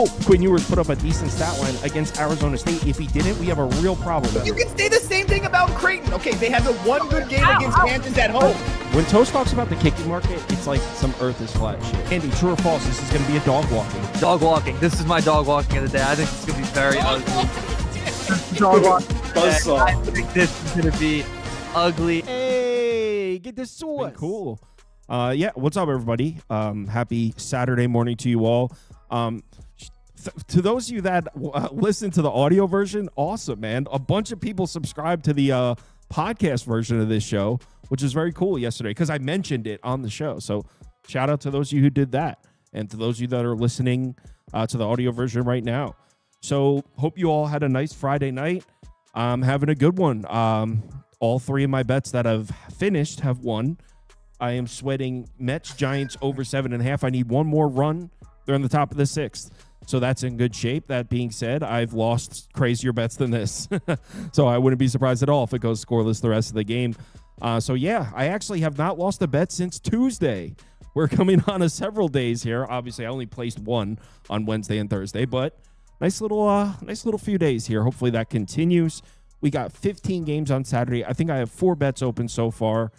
Quinn Ewers put up a decent stat line against Arizona State. If he didn't, we have a real problem. You can say the same thing about Creighton. Okay, they had the one good game against Kansas at home. When Toast talks about the kicking market, it's like some earth is flat shit. Andy, true or false, this is going to be a dog walking. Dog walking. This is my dog walking of the day. I think it's going to be very ugly. Dog walking. I think this is going to be ugly. Hey, get this sauce. Cool. Yeah, what's up, everybody? Happy Saturday morning to you all. To those of you that listen to the audio version, awesome, man. A bunch of people subscribed to the podcast version of this show, which is very cool yesterday because I mentioned it on the show. So shout out to those of you who did that and to those of you that are listening to the audio version right now. So hope you all had a nice Friday night. I'm having a good one. All three of my bets that I've finished have won. I am sweating Mets, Giants over 7.5. I need one more run. They're on the top of the sixth. So that's in good shape. That being said, I've lost crazier bets than this. So I wouldn't be surprised at all if it goes scoreless the rest of the game. So yeah, I actually have not lost a bet since Tuesday. We're coming on to several days here. Obviously, I only placed one on Wednesday and Thursday, but nice little few days here. Hopefully that continues. We got 15 games on Saturday. I think I have 4 bets open so far.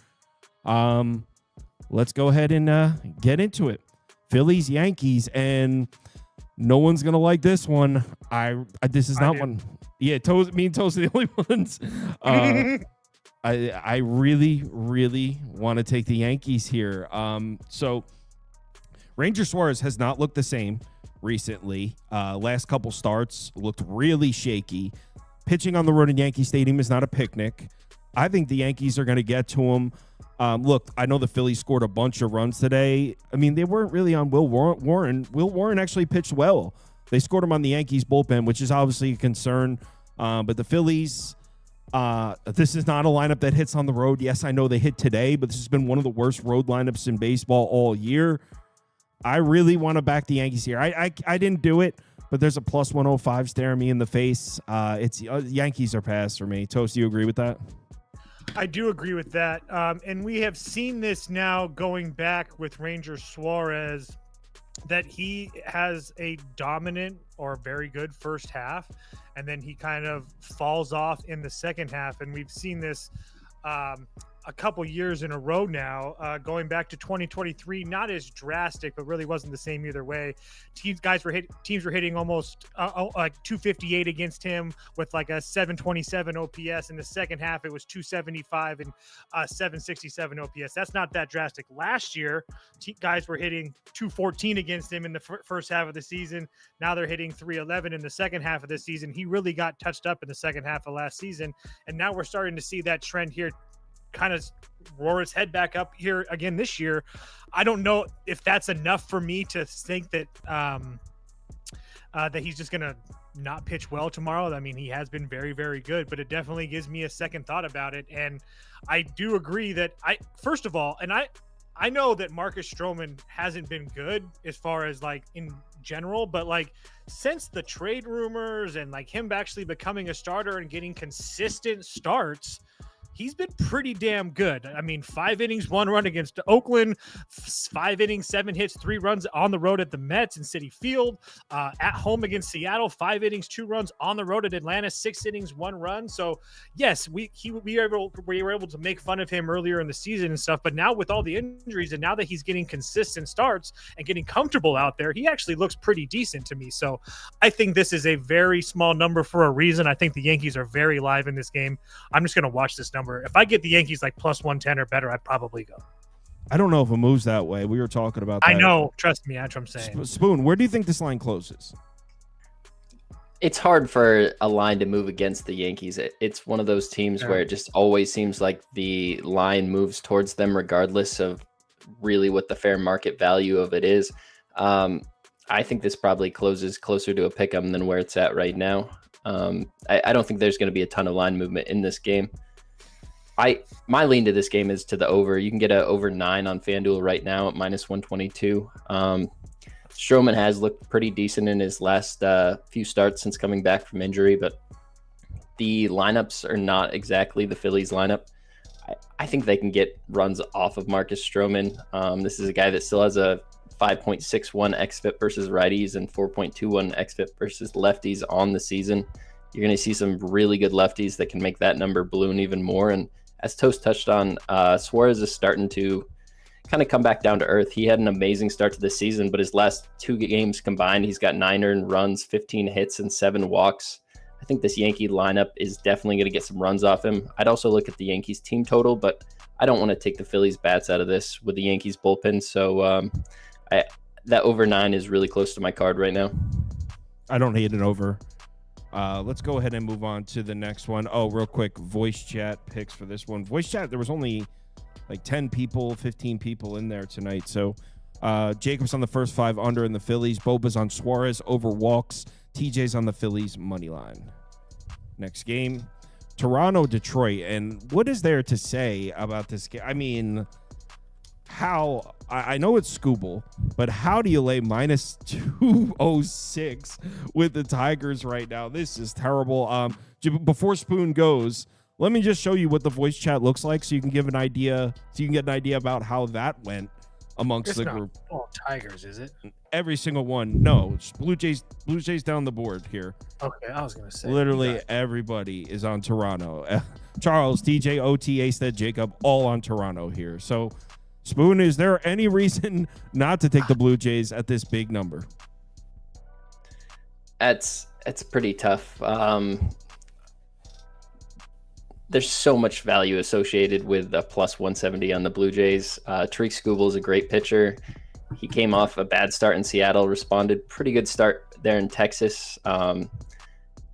Let's go ahead and get into it. Phillies, Yankees, and no one's gonna like this one. This is not one. Yeah, me and Toast are the only ones. I really want to take the Yankees here. So Ranger Suarez has not looked the same recently. Last couple starts looked really shaky. Pitching on the road in Yankee Stadium is not a picnic. I think the Yankees are going to get to him. Look, I know the Phillies scored a bunch of runs today. I mean, they weren't really on Will Warren. Will Warren actually pitched well. They scored him on the Yankees bullpen, which is obviously a concern. But the Phillies, this is not a lineup that hits on the road. Yes, I know they hit today, but this has been one of the worst road lineups in baseball all year. I really want to back the Yankees here. I didn't do it, but there's a plus 105 staring me in the face. It's Yankees are pass for me. Toast, do you agree with that? I do agree with that. And we have seen this now going back with Ranger Suarez, that he has a dominant or very good first half, and then he kind of falls off in the second half. And we've seen this a couple years in a row now, going back to 2023, not as drastic, but really wasn't the same either way. Teams were hitting almost like 258 against him with like a 727 OPS. In the second half, it was 275 and 767 OPS. That's not that drastic. Last year, guys were hitting 214 against him in the first half of the season. Now they're hitting 311 in the second half of the season. He really got touched up in the second half of last season. And now we're starting to see that trend here kind of roar its head back up here again this year. I don't know if that's enough for me to think that that he's just gonna not pitch well tomorrow. I mean, he has been very, very good, but it definitely gives me a second thought about it. And I do agree that first of all, and I know that Marcus Stroman hasn't been good as far as like in general, but like since the trade rumors and like him actually becoming a starter and getting consistent starts, he's been pretty damn good. I mean, 5 innings, 1 run against Oakland, 5 innings, 7 hits, 3 runs on the road at the Mets in Citi Field, at home against Seattle, 5 innings, 2 runs on the road at Atlanta, 6 innings, 1 run. So yes, we were able to make fun of him earlier in the season and stuff, but now with all the injuries and now that he's getting consistent starts and getting comfortable out there, he actually looks pretty decent to me. So I think this is a very small number for a reason. I think the Yankees are very live in this game. I'm just going to watch this number. If I get the Yankees like plus 110 or better, I'd probably go. I don't know if it moves that way. We were talking about that. I know. Trust me. That's what I'm saying. Spoon, where do you think this line closes? It's hard for a line to move against the Yankees. It's one of those teams where it just always seems like the line moves towards them regardless of really what the fair market value of it is. I think this probably closes closer to a pick 'em than where it's at right now. I don't think there's going to be a ton of line movement in this game. My lean to this game is to the over. You can get a over 9 on FanDuel right now at minus 122. Stroman has looked pretty decent in his last few starts since coming back from injury, but the lineups are not exactly the Phillies lineup. I think they can get runs off of Marcus Stroman. This is a guy that still has a 5.61 xFIP versus righties and 4.21 xFIP versus lefties on the season. You're going to see some really good lefties that can make that number balloon even more. And as Toast touched on, Suarez is starting to kind of come back down to earth. He had an amazing start to the season, but his last 2 games combined, he's got 9 earned runs, 15 hits, and 7 walks. I think this Yankee lineup is definitely going to get some runs off him. I'd also look at the Yankees team total, but I don't want to take the Phillies bats out of this with the Yankees bullpen. So that over 9 is really close to my card right now. I don't hate it over. Let's go ahead and move on to the next one. Oh, real quick, voice chat picks for this one. Voice chat, there was only like 10 people, 15 people in there tonight. So Jacob's on the first 5 under in the Phillies. Boba's on Suarez over walks. TJ's on the Phillies money line. Next game, Toronto, Detroit. And what is there to say about this game? I mean, how I know it's Scooble, but how do you lay minus 206 with the Tigers right now? This is terrible. Before Spoon goes, let me just show you what the voice chat looks like so you can give an idea, so you can get an idea about how that went amongst the group. All Tigers, is it? Every single one. No, it's Blue Jays down the board here. Okay, I was gonna say literally everybody is on Toronto. Charles, TJ, OT, Astead, Jacob, all on Toronto here. So Spoon, is there any reason not to take the Blue Jays at this big number? It's pretty tough. There's so much value associated with a plus 170 on the Blue Jays. Tariq Skubal is a great pitcher. He came off a bad start in Seattle, responded pretty good start there in Texas.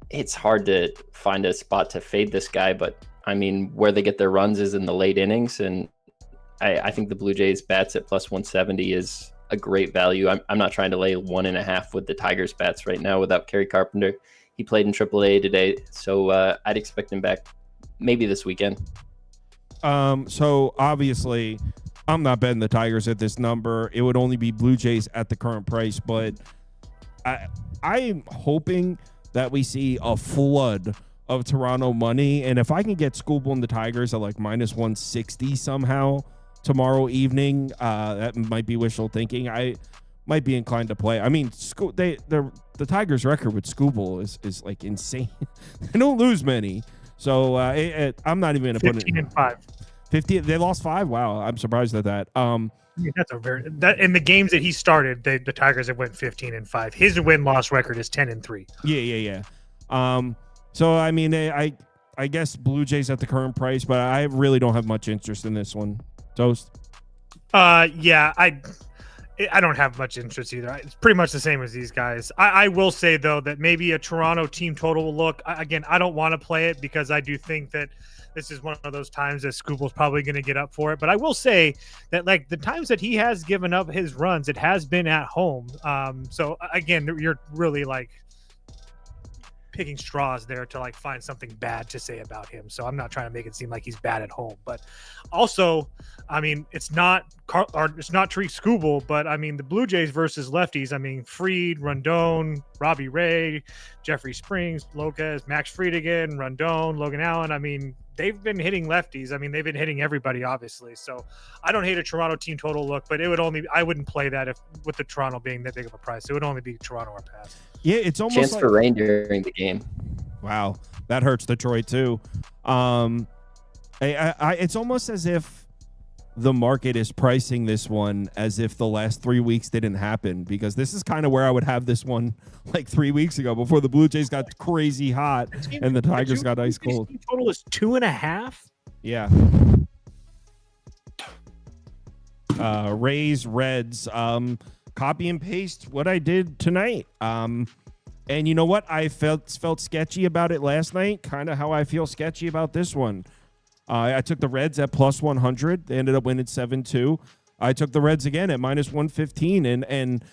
It's hard to find a spot to fade this guy, but I mean, where they get their runs is in the late innings, and I think the Blue Jays bats at plus 170 is a great value. I'm not trying to lay 1.5 with the Tigers bats right now without Kerry Carpenter. He played in AAA today, so I'd expect him back maybe this weekend. So obviously I'm not betting the Tigers at this number. It would only be Blue Jays at the current price, but I'm hoping that we see a flood of Toronto money. And if I can get Scooble and the Tigers at like minus 160 somehow tomorrow evening, that might be wishful thinking. I might be inclined to play. I mean, the Tigers record with Scooble is like insane. They don't lose many. So I'm not even going to put it 15-5. 50. They lost 5. Wow, I'm surprised at that. That's in the games that he started, the Tigers have went 15-5. His win-loss record is 10-3. Yeah. So I mean, I guess Blue Jays at the current price, but I really don't have much interest in this one. Toast. Yeah, I don't have much interest either. It's pretty much the same as these guys. I will say, though, that maybe a Toronto team total will look. Again, I don't want to play it because I do think that this is one of those times that Scooble's probably going to get up for it. But I will say that, like, the times that he has given up his runs, it has been at home. So, again, you're really, like, picking straws there to like find something bad to say about him. So I'm not trying to make it seem like he's bad at home, but also, I mean, it's not Tariq Skubal, but I mean, the Blue Jays versus lefties, I mean, Fried, Rondon, Robbie Ray, Jeffrey Springs, Lopez, Max Fried again, Rondon, Logan Allen. I mean, they've been hitting lefties. I mean, they've been hitting everybody, obviously. So I don't hate a Toronto team total look, but I wouldn't play that if with the Toronto being that big of a price. It would only be Toronto or pass. Yeah, it's almost chance for rain during the game. Wow, that hurts Detroit too. It's almost as if the market is pricing this one as if the last 3 weeks didn't happen, because this is kind of where I would have this one like 3 weeks ago before the Blue Jays got crazy hot and the Tigers got ice cold. Total is 2.5. Yeah. Rays, Reds. Copy and paste what I did tonight. And you know what? I felt sketchy about it last night, kind of how I feel sketchy about this one. I took the Reds at plus 100. They ended up winning 7-2. I took the Reds again at minus 115. And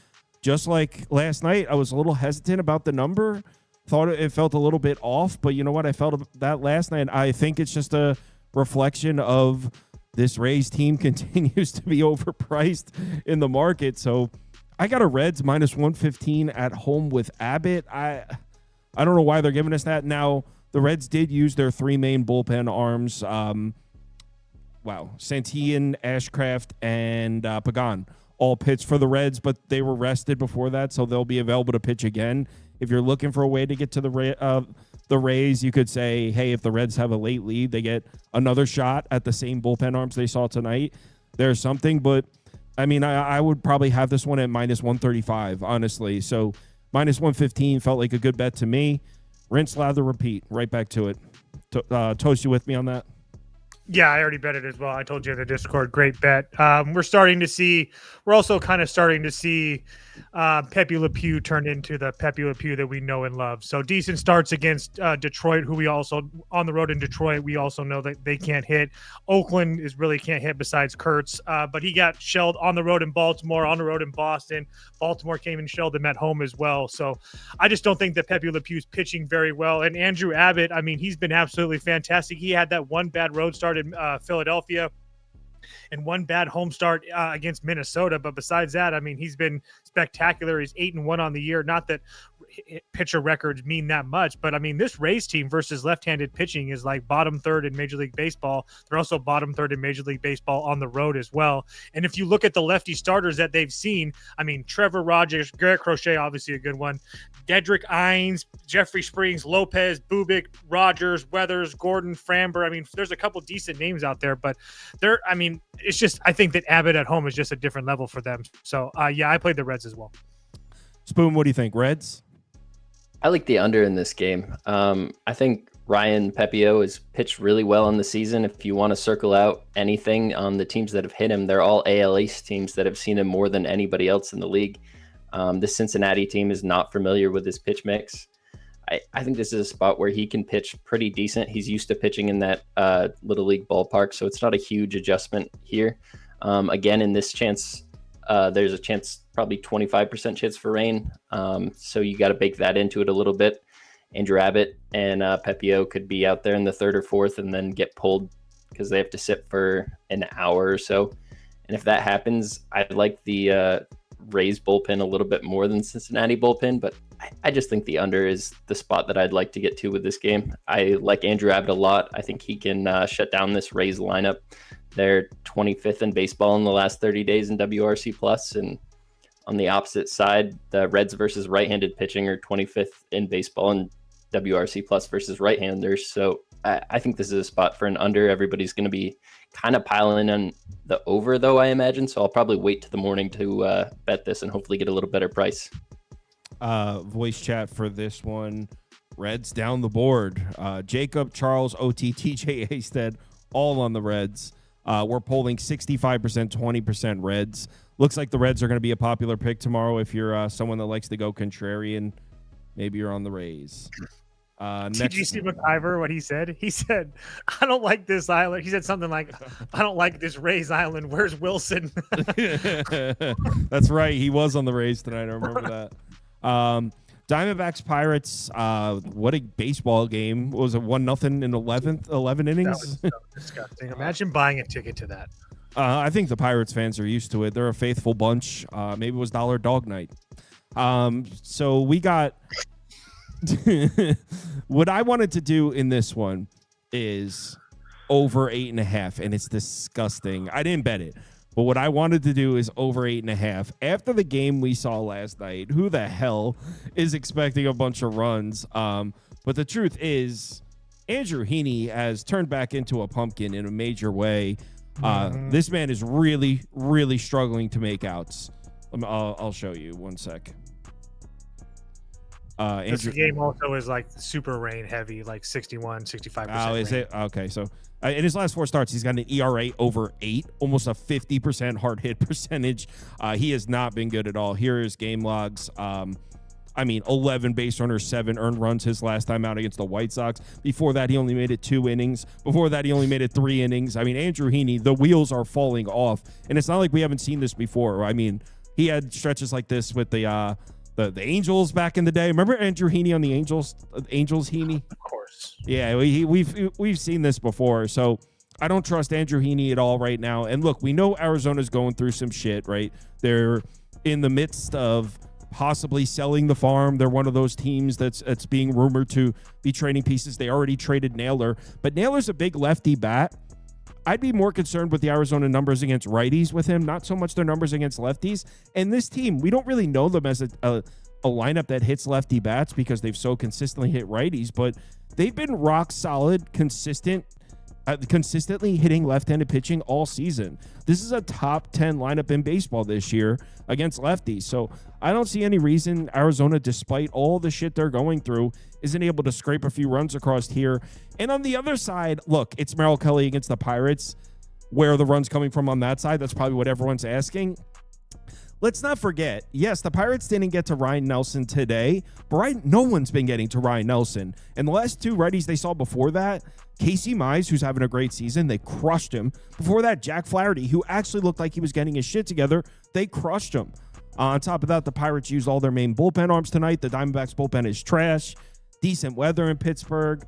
just like last night, I was a little hesitant about the number. Thought it felt a little bit off. But you know what? I felt that last night. I think it's just a reflection of this Rays team continues to be overpriced in the market. So I got a Reds minus 115 at home with Abbott. I don't know why they're giving us that. Now, the Reds did use their 3 main bullpen arms. Santillan, Ashcraft, and Pagan all pitched for the Reds, but they were rested before that, so they'll be available to pitch again. If you're looking for a way to get to the Rays, you could say, hey, if the Reds have a late lead, they get another shot at the same bullpen arms they saw tonight. There's something, but I mean, I would probably have this one at minus 135, honestly. So minus 115 felt like a good bet to me. Rinse, lather, repeat. Right back to it. Toast, you with me on that? Yeah, I already bet it as well. I told you in the Discord. Great bet. We're also kind of starting to see Pepe Le Pew turn into the Pepe Le Pew that we know and love. So decent starts against Detroit, who we also, on the road in Detroit, we also know that they can't hit. Oakland really can't hit besides Kurtz, but he got shelled on the road in Baltimore, on the road in Boston. Baltimore came and shelled him at home as well. So I just don't think that Pepe Le Pew's pitching very well. And Andrew Abbott, I mean, he's been absolutely fantastic. He had that one bad road start in Philadelphia and one bad home start against Minnesota. But besides that, I mean, he's been spectacular. He's 8-1 on the year. Not that pitcher records mean that much, but I mean, this Rays team versus left-handed pitching is like bottom third in Major League Baseball. They're also bottom third in Major League Baseball on the road as well. And if you look at the lefty starters that they've seen, I mean, Trevor Rogers, Garrett Crochet, obviously a good one, Dedrick Ines, Jeffrey Springs, Lopez, Bubic, Rogers, Weathers, Gordon, Framber. I mean, there's a couple decent names out there, but it's just, I think that Abbott at home is just a different level for them. So yeah, I played the Reds as well. Spoon, what do you think? Reds? I like the under in this game. I think Ryan Pepio has pitched really well in the season. If you want to circle out anything on the teams that have hit him, they're all AL East teams that have seen him more than anybody else in the league. This Cincinnati team is not familiar with his pitch mix. I think this is a spot where he can pitch pretty decent. He's used to pitching in that Little League ballpark, so it's not a huge adjustment here. Again, in this chance, there's a chance, probably 25% chance for rain. So you got to bake that into it a little bit. Andrew Abbott and Pepio could be out there in the third or fourth and then get pulled because they have to sit for an hour or so. And if that happens, I'd like the Rays bullpen a little bit more than Cincinnati bullpen, but I just think the under is the spot that I'd like to get to with this game. I like Andrew Abbott a lot. I think he can shut down this Rays lineup. They're 25th in baseball in the last 30 days in WRC plus, and on the opposite side, the Reds versus right-handed pitching are 25th in baseball in WRC plus versus right-handers. So I think this is a spot for an under. Everybody's going to be kind of piling on the over, though, I imagine. So I'll probably wait to the morning to bet this and hopefully get a little better price. Voice chat for this one. Reds down the board. Jacob, Charles, OT, TJ, Astead, all on the Reds. We're polling 65%, 20% Reds. Looks like the Reds are going to be a popular pick tomorrow if you're someone that likes to go contrarian. Maybe you're on the Rays. Did you see McIver, what he said? He said, I don't like this island. He said something like, I don't like this Rays island. Where's Wilson? That's right. He was on the Rays tonight. I remember that. Diamondbacks Pirates. What a baseball game. What was it 1-0 in 11 innings? That was so disgusting. Imagine buying a ticket to that. I think the Pirates fans are used to it. They're a faithful bunch. Maybe it was Dollar Dog Night. So we got what I wanted to do in this one is over 8.5, and it's disgusting. I didn't bet it, but what I wanted to do is over 8.5. After the game we saw last night, who the hell is expecting a bunch of runs? But the truth is, Andrew Heaney has turned back into a pumpkin in a major way. This man is really, really struggling to make outs. I'll show you one sec. This game also is like super rain heavy, like 61, 65%. Oh, is it? Okay, so in his last 4 starts, he's got an ERA over 8, almost a 50% hard hit percentage. He has not been good at all. Here are his game logs. 11 base runners, 7 earned runs his last time out against the White Sox. Before that, he only made it 2 innings. Before that, he only made it 3 innings. I mean, Andrew Heaney, the wheels are falling off. And it's not like we haven't seen this before. I mean, he had stretches like this with the Angels back in the day. Remember Andrew Heaney on the Angels? Angels Heaney? Of course. Yeah, we've seen this before. So I don't trust Andrew Heaney at all right now. And look, we know Arizona's going through some shit, right? They're in the midst of possibly selling the farm. They're one of those teams that's being rumored to be trading pieces. They already traded Naylor, but Naylor's a big lefty bat. I'd be more concerned with the Arizona numbers against righties with him, not so much their numbers against lefties. And this team, we don't really know them as a lineup that hits lefty bats because they've so consistently hit righties, but they've been rock solid, consistently hitting left-handed pitching all season. This is a top 10 lineup in baseball this year against lefties. So I don't see any reason Arizona, despite all the shit they're going through, isn't able to scrape a few runs across here. And on the other side, look, it's Merrill Kelly against the Pirates. Where are the runs coming from on that side? That's probably what everyone's asking. Let's not forget, yes, the Pirates didn't get to Ryan Nelson today, but no one's been getting to Ryan Nelson. And the last two righties they saw before that, Casey Mize, who's having a great season, they crushed him. Before that, Jack Flaherty, who actually looked like he was getting his shit together, they crushed him. On top of that, the Pirates used all their main bullpen arms tonight. The Diamondbacks bullpen is trash. Decent weather in Pittsburgh.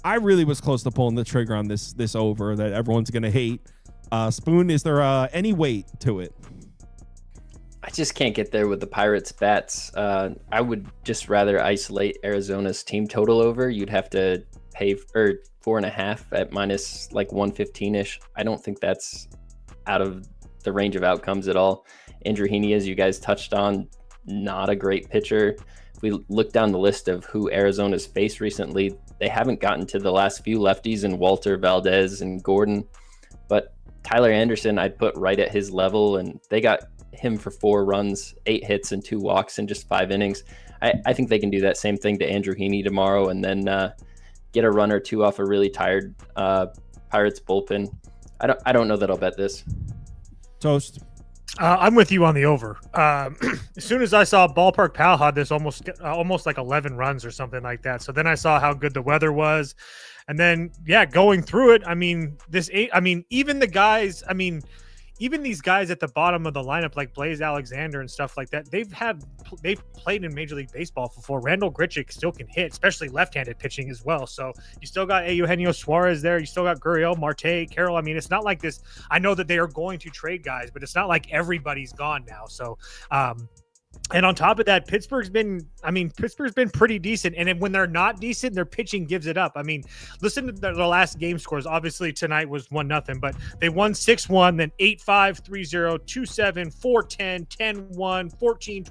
I really was close to pulling the trigger on this over that everyone's going to hate. Spoon, is there any weight to it? I just can't get there with the Pirates bats. I would just rather isolate Arizona's team total over. You'd have to pay 4.5 at minus like 115-ish. I don't think that's out of the range of outcomes at all. Andrew Heaney, as you guys touched on, not a great pitcher. If we look down the list of who Arizona's faced recently, they haven't gotten to the last few lefties in Walter, Valdez, and Gordon. But Tyler Anderson, I'd put right at his level, and they got him for 4 runs, 8 hits, and 2 walks in just 5 innings. I think they can do that same thing to Andrew Heaney tomorrow and then get a run or 2 off a really tired Pirates bullpen. I don't know that I'll bet this. Toast. I'm with you on the over. As soon as I saw Ballpark Pal had this almost like 11 runs or something like that. So then I saw how good the weather was. And then, going through it, even these guys at the bottom of the lineup, like Blaze Alexander and stuff like that, they've played in Major League Baseball before. Randall Grichuk still can hit, especially left-handed pitching as well. So you still got Eugenio Suarez there. You still got Gurriel, Marte, Carroll. I mean, it's not like this. I know that they are going to trade guys, but it's not like everybody's gone now. So, and on top of that, Pittsburgh's been pretty decent. And when they're not decent, their pitching gives it up. I mean, listen to the last game scores. Obviously, tonight was 1-0, but they won 6-1, then 8-5, 3-0, 2-7, 4-10, 10-1, 14-12.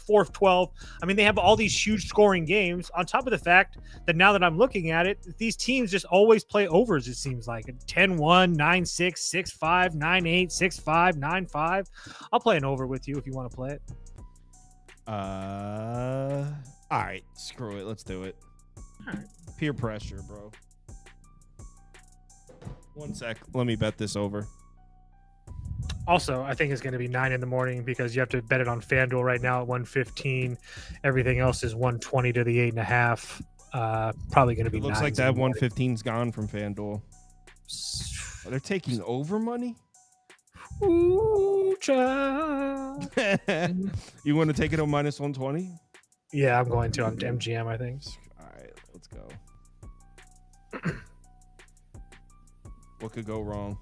4-12. I mean, they have all these huge scoring games. On top of the fact that now that I'm looking at it, these teams just always play overs, it seems like. 10-1, 9-6, 6-5, 9-8, 6-5, 9-5. I'll play an over with you if you want to play it. All right, screw it. Let's do it. All right. Peer pressure, bro. 1 sec. Let me bet this over. Also, I think it's going to be 9 a.m. because you have to bet it on FanDuel right now at 115. Everything else is 120 to the 8.5. Probably going to be. It looks like that 115's gone from FanDuel. They're taking over money. Ooh, child. You want to take it on minus 120? Yeah, I'm going to. I'm MGM, I think. All right, let's go. What could go wrong?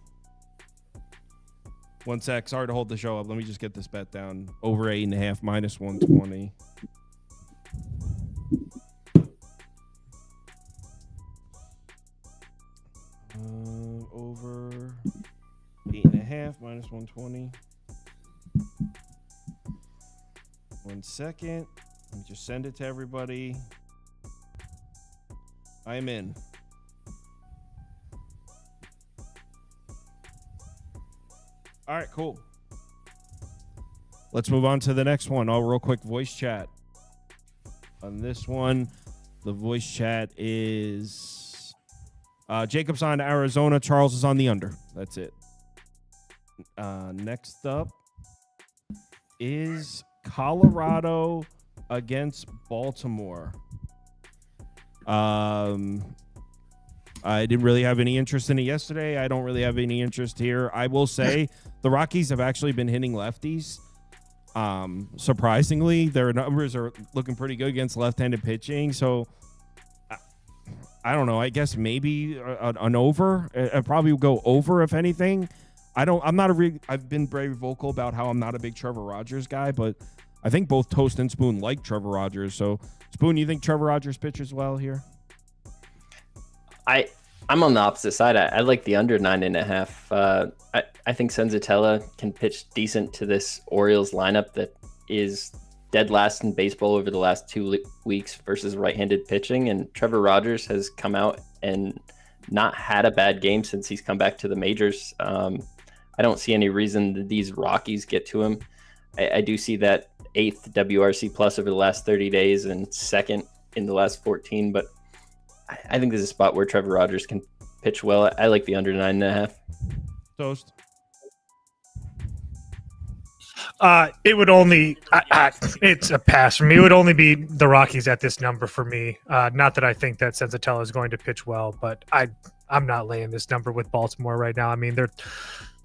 1 sec. Sorry to hold the show up. Let me just get this bet down. Over 8.5, minus 120. Over 8.5, minus 120. 1 second. Let me just send it to everybody. I am in. All right, cool. Let's move on to the next one. Real quick voice chat. On this one, the voice chat is Jacob's on Arizona. Charles is on the under. That's it. Next up is Colorado against Baltimore. I didn't really have any interest in it yesterday. I don't really have any interest here. I will say the Rockies have actually been hitting lefties. Surprisingly, their numbers are looking pretty good against left-handed pitching. So I don't know. I guess maybe an over. I'd probably go over if anything. I've been very vocal about how I'm not a big Trevor Rogers guy, but I think both Toast and Spoon like Trevor Rogers. So Spoon, you think Trevor Rogers pitches well here? I'm on the opposite side. I like the under 9.5. I think Senzatella can pitch decent to this Orioles lineup that is dead last in baseball over the last 2 weeks versus right-handed pitching. And Trevor Rogers has come out and not had a bad game since he's come back to the majors. I don't see any reason that these Rockies get to him. I do see that 8th WRC plus over the last 30 days and 2nd in the last 14, but I think this is a spot where Trevor Rogers can pitch well. I like the under 9.5. Toast. It would only, it's a pass for me. It would only be the Rockies at this number for me. Not that I think that Senzatella is going to pitch well, but I'm not laying this number with Baltimore right now. I mean, they're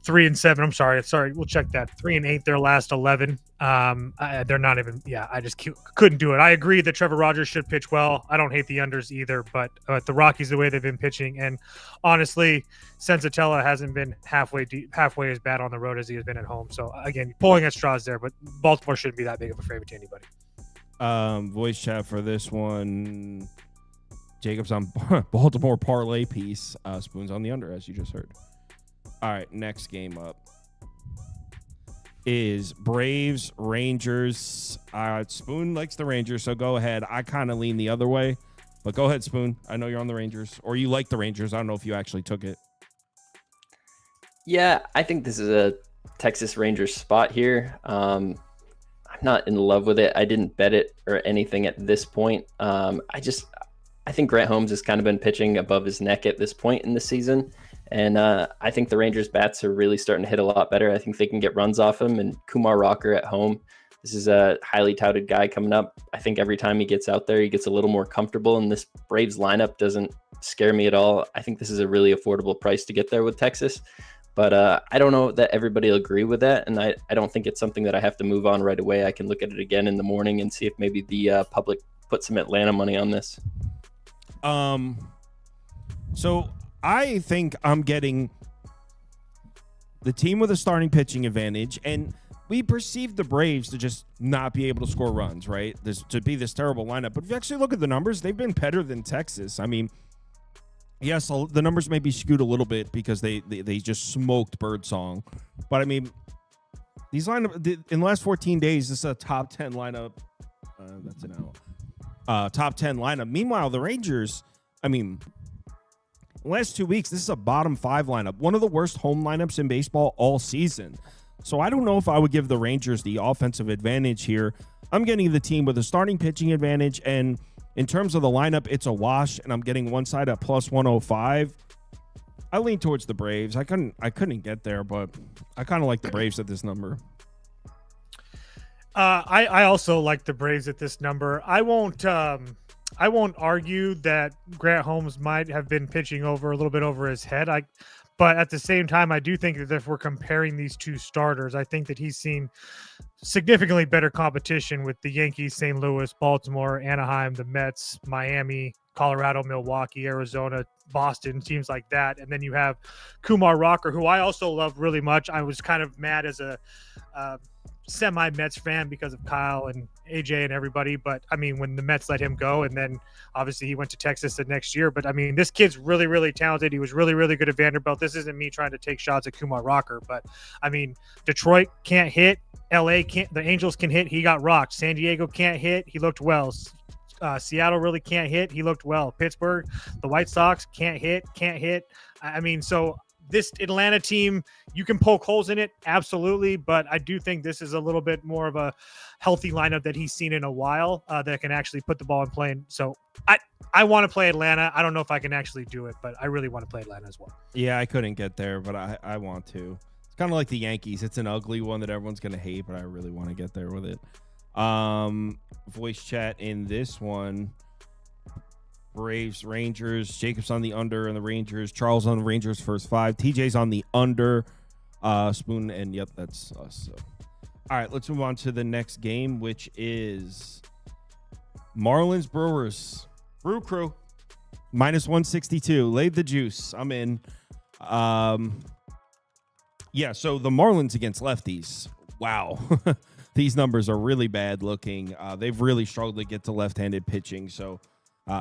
3-7. I'm sorry. We'll check that. 3-8. Their last 11. They're not even. Yeah, I just couldn't do it. I agree that Trevor Rogers should pitch well. I don't hate the unders either, but the Rockies, the way they've been pitching, and honestly, Senzatella hasn't been halfway as bad on the road as he has been at home. So again, pulling at straws there, but Baltimore shouldn't be that big of a favorite to anybody. Voice chat for this one. Jacob's on Baltimore parlay piece. Spoon's on the under, as you just heard. All right, next game up is Braves Rangers. Spoon likes the Rangers, so go ahead. I kind of lean the other way, but go ahead, Spoon. I know you're on the Rangers, or you like the Rangers. I don't know if you actually took it. Yeah, I think this is a Texas Rangers spot here. I'm not in love with it. I didn't bet it or anything at this point. I think Grant Holmes has kind of been pitching above his neck at this point in the season. And I think the Rangers bats are really starting to hit a lot better. I think they can get runs off him. And Kumar Rocker at home, this is a highly touted guy coming up. I think every time he gets out there, he gets a little more comfortable. And this Braves lineup doesn't scare me at all. I think this is a really affordable price to get there with Texas. But I don't know that everybody will agree with that. And I don't think it's something that I have to move on right away. I can look at it again in the morning and see if maybe the public put some Atlanta money on this. So I think I'm getting the team with a starting pitching advantage, and we perceive the Braves to just not be able to score runs, right? To be this terrible lineup. But if you actually look at the numbers, they've been better than Texas. I mean, yes, the numbers may be skewed a little bit because they just smoked Birdsong. But I mean, these lineup in the last 14 days, this is a top 10 lineup. That's an L. Top 10 lineup. Meanwhile, the Rangers, I mean, last 2 weeks, this is a bottom 5 lineup. One of the worst home lineups in baseball all season. So I don't know if I would give the Rangers the offensive advantage here. I'm getting the team with a starting pitching advantage. And in terms of the lineup, it's a wash. And I'm getting one side at plus 105. I lean towards the Braves. I couldn't get there, but I kind of like the Braves at this number. I also like the Braves at this number. I won't argue that Grant Holmes might have been pitching a little bit over his head. But at the same time, I do think that if we're comparing these two starters, I think that he's seen significantly better competition with the Yankees, St. Louis, Baltimore, Anaheim, the Mets, Miami, Colorado, Milwaukee, Arizona, Boston, teams like that. And then you have Kumar Rocker, who I also love really much. I was kind of mad as a semi-Mets fan because of Kyle and AJ and everybody, but I mean, when the Mets let him go, and then obviously he went to Texas the next year, but I mean, this kid's really, really talented. He was really, really good at Vanderbilt. This isn't me trying to take shots at Kumar Rocker, but I mean, Detroit can't hit, LA can't, the Angels can hit, he got rocked. San Diego can't hit, he looked well. Seattle really can't hit, he looked well. Pittsburgh, the White Sox can't hit. I mean, so this Atlanta team, you can poke holes in it, absolutely, but I do think this is a little bit more of a healthy lineup that he's seen in a while that can actually put the ball in play. And so I want to play Atlanta. I don't know if I can actually do it, but I really want to play Atlanta as well. Yeah, I couldn't get there, but I want to. It's kind of like the Yankees. It's an ugly one that everyone's going to hate, but I really want to get there with it. Voice chat in this one. Braves, Rangers, Jacob's on the under and the Rangers, Charles on the Rangers first 5, TJ's on the under, Spoon, and yep, that's us. So. All right, let's move on to the next game, which is Marlins Brewers. Brew Crew, minus 162, laid the juice. I'm in. Yeah, so the Marlins against lefties. Wow. These numbers are really bad looking. They've really struggled to get to left-handed pitching, so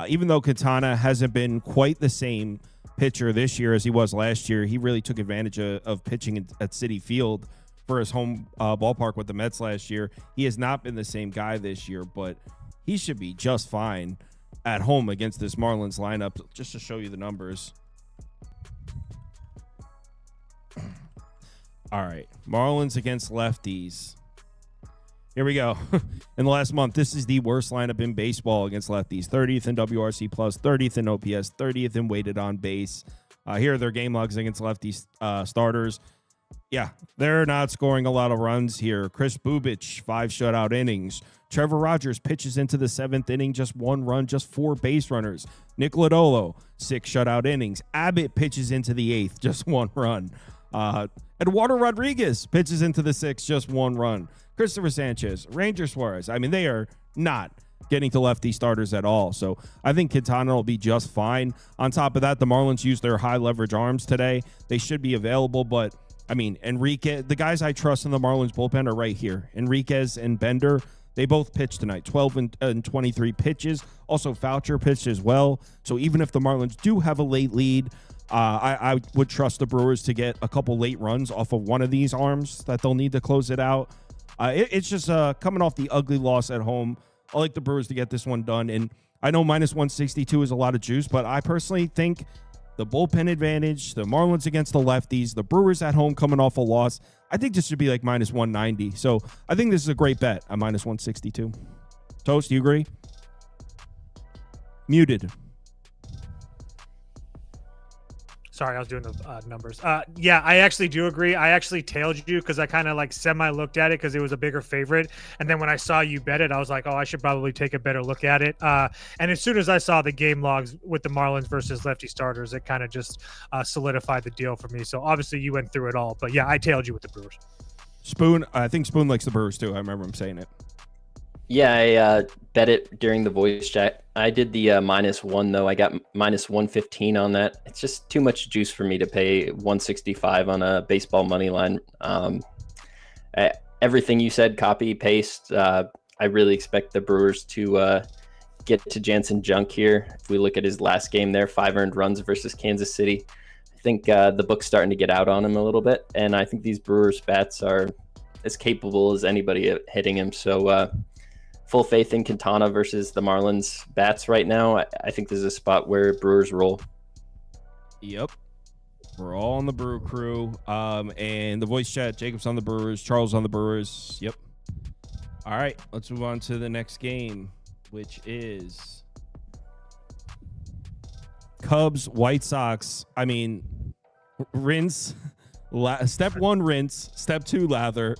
even though Katana hasn't been quite the same pitcher this year as he was last year. He really took advantage of pitching at Citi Field for his home ballpark with the Mets last year. He has not been the same guy this year, but he should be just fine at home against this Marlins lineup. Just to show you the numbers. All right, Marlins against lefties. Here we go. In the last month, this is the worst lineup in baseball against lefties. 30th in WRC+, 30th in OPS, 30th in weighted on base. Here are their game logs against lefties starters. Yeah, they're not scoring a lot of runs here. Chris Bubich, 5 shutout innings. Trevor Rogers pitches into the 7th inning, just 1 run, just 4 base runners. Nick Lodolo, 6 shutout innings. Abbott pitches into the 8th, just 1 run. Eduardo Rodriguez pitches into the 6th, just 1 run. Christopher Sanchez, Ranger Suarez. I mean, they are not getting to lefty starters at all. So I think Quintana will be just fine. On top of that, the Marlins used their high leverage arms today. They should be available, but I mean, Enrique, the guys I trust in the Marlins bullpen are right here. Enriquez and Bender, they both pitched tonight, 12 and 23 pitches. Also, Foucher pitched as well. So even if the Marlins do have a late lead, I would trust the Brewers to get a couple late runs off of one of these arms that they'll need to close it out. It's just coming off the ugly loss at home. I like the Brewers to get this one done. And I know minus 162 is a lot of juice, but I personally think the bullpen advantage, the Marlins against the lefties, the Brewers at home coming off a loss, I think this should be like minus 190. So I think this is a great bet at minus 162. Toast, do you agree? Muted. Sorry, I was doing the numbers. Yeah, I actually do agree. I actually tailed you because I kind of like semi-looked at it because it was a bigger favorite. And then when I saw you bet it, I was like, oh, I should probably take a better look at it. And as soon as I saw the game logs with the Marlins versus lefty starters, it kind of just solidified the deal for me. So obviously you went through it all. But yeah, I tailed you with the Brewers. Spoon, I think Spoon likes the Brewers too. I remember him saying it. Yeah, I bet it during the voice chat. I did the -1 though. I got minus 115 on that. It's just too much juice for me to pay 165 on a baseball money line. Everything you said, copy paste. I really expect the Brewers to get to Jansen Junk here. If we look at his last game there, 5 earned runs versus Kansas City. I think the book's starting to get out on him a little bit, and I think these Brewers bats are as capable as anybody at hitting him. So full faith in Quintana versus the Marlins bats right now. I think this is a spot where Brewers roll. Yep. We're all on the Brew crew. And the voice chat, Jacob's on the Brewers, Charles on the Brewers. Yep. All right, let's move on to the next game, which is Cubs, White Sox. I mean, rinse. Step 1, rinse. Step 2, lather.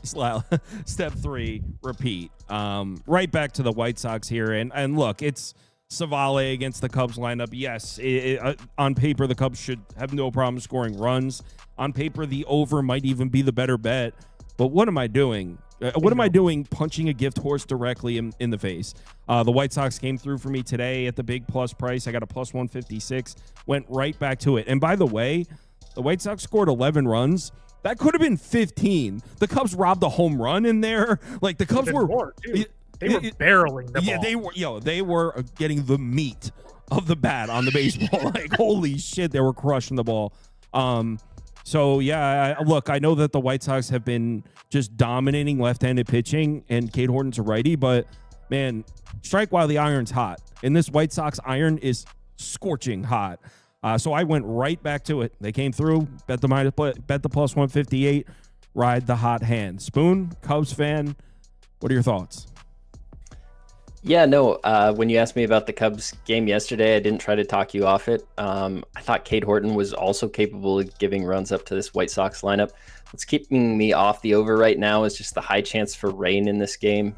Step 3, repeat. Right back to the White Sox here. And look, it's Savale against the Cubs lineup. Yes, on paper, the Cubs should have no problem scoring runs. On paper, the over might even be the better bet. But what am I doing? What am I doing punching a gift horse directly in the face? The White Sox came through for me today at the big plus price. I got a plus 156. Went right back to it. And by the way, the White Sox scored 11 runs. That could have been 15. The Cubs robbed a home run in there. Like the Cubs were more, they were barreling the ball. Yeah, they were getting the meat of the bat on the baseball. Like holy shit, they were crushing the ball. So yeah, look, I know that the White Sox have been just dominating left-handed pitching, and Cade Horton's a righty, but man, strike while the iron's hot. And this White Sox iron is scorching hot. So I went right back to it. They came through, bet the plus 158, ride the hot hand. Spoon, Cubs fan, what are your thoughts? Yeah, no, when you asked me about the Cubs game yesterday, I didn't try to talk you off it. I thought Cade Horton was also capable of giving runs up to this White Sox lineup. What's keeping me off the over right now is just the high chance for rain in this game.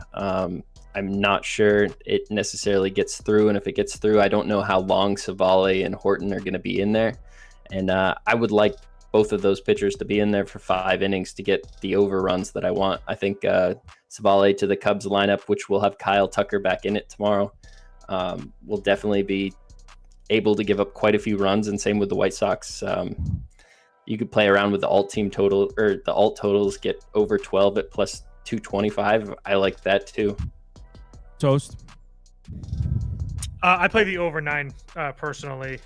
I'm not sure it necessarily gets through, and if it gets through, I don't know how long Savale and Horton are going to be in there. And I would like both of those pitchers to be in there for 5 innings to get the overruns that I want. I think Savale to the Cubs lineup, which will have Kyle Tucker back in it tomorrow, will definitely be able to give up quite a few runs, and same with the White Sox. You could play around with the alt team total, or the alt totals, get over 12 at plus 225. I like that too. Toast. I play the over 9 personally.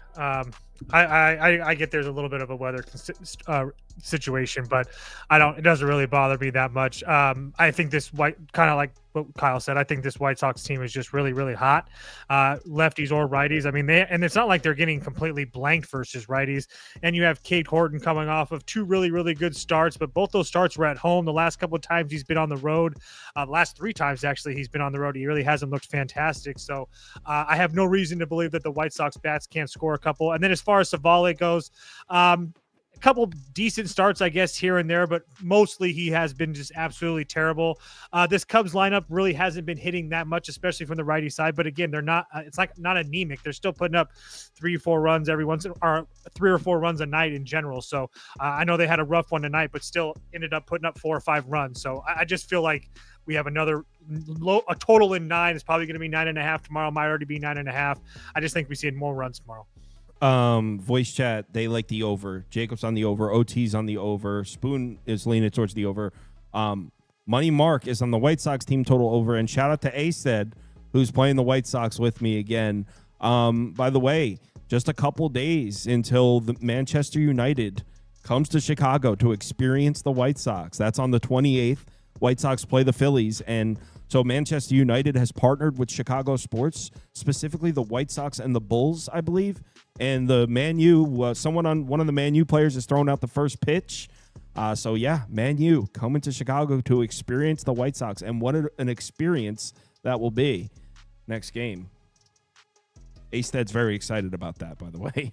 I get there's a little bit of a weather situation, but it doesn't really bother me that much. I think this kind of like what Kyle said, I think this White Sox team is just really, really hot, lefties or righties. I mean, and it's not like they're getting completely blanked versus righties. And you have Cade Horton coming off of 2 really, really good starts, but both those starts were at home. The last couple of times he's been on the road, the last 3 times actually he's been on the road, he really hasn't looked fantastic. So I have no reason to believe that the White Sox bats can't score a couple. And then as far as Savale goes, a couple decent starts, I guess, here and there, but mostly he has been just absolutely terrible. This Cubs lineup really hasn't been hitting that much, especially from the righty side. But again, they're not. It's like not anemic. They're still putting up 3 or 4 runs or 3 or 4 runs a night in general. So I know they had a rough one tonight, but still ended up putting up 4 or 5 runs. So I just feel like we have a total in 9. It's probably going to be 9.5 tomorrow. Might already be 9.5. I just think we see more runs tomorrow. Voice chat, they like the over. Jacob's on the over. OT's on the over. Spoon is leaning towards the over. Money Mark is on the White Sox team total over. And shout out to Astead, who's playing the White Sox with me again. By the way, just a couple days until the Manchester United comes to Chicago to experience the White Sox. That's on the 28th. White Sox play the Phillies, and so Manchester United has partnered with Chicago sports, specifically the White Sox and the Bulls, I believe. And the Man U, one of the Man U players is throwing out the first pitch. So yeah, Man U coming to Chicago to experience the White Sox, and what an experience that will be. Next game. Astead's very excited about that, by the way.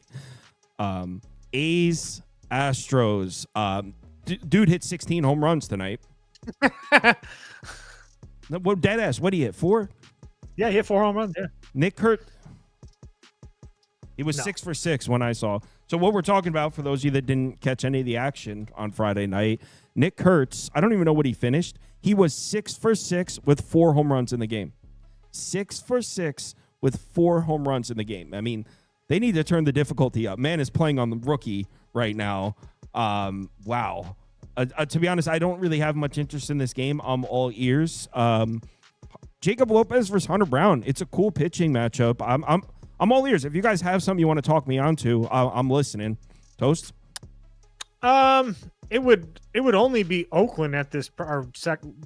A's, Astros. Dude hit 16 home runs tonight. Well, dead ass. What did he hit? 4? Yeah, he hit 4 home runs. Yeah. Nick Kurt. He was 6 for 6 when I saw. So what we're talking about, for those of you that didn't catch any of the action on Friday night, Nick Kurtz, I don't even know what he finished. He was 6 for 6 with 4 home runs in the game. 6 for 6 with 4 home runs in the game. I mean, they need to turn the difficulty up. Man is playing on the rookie right now. Wow. To be honest, I don't really have much interest in this game. I'm all ears. Jacob Lopez versus Hunter Brown. It's a cool pitching matchup. I'm all ears. If you guys have something you want to talk me onto, I'm listening. Toast. It would only be Oakland at this,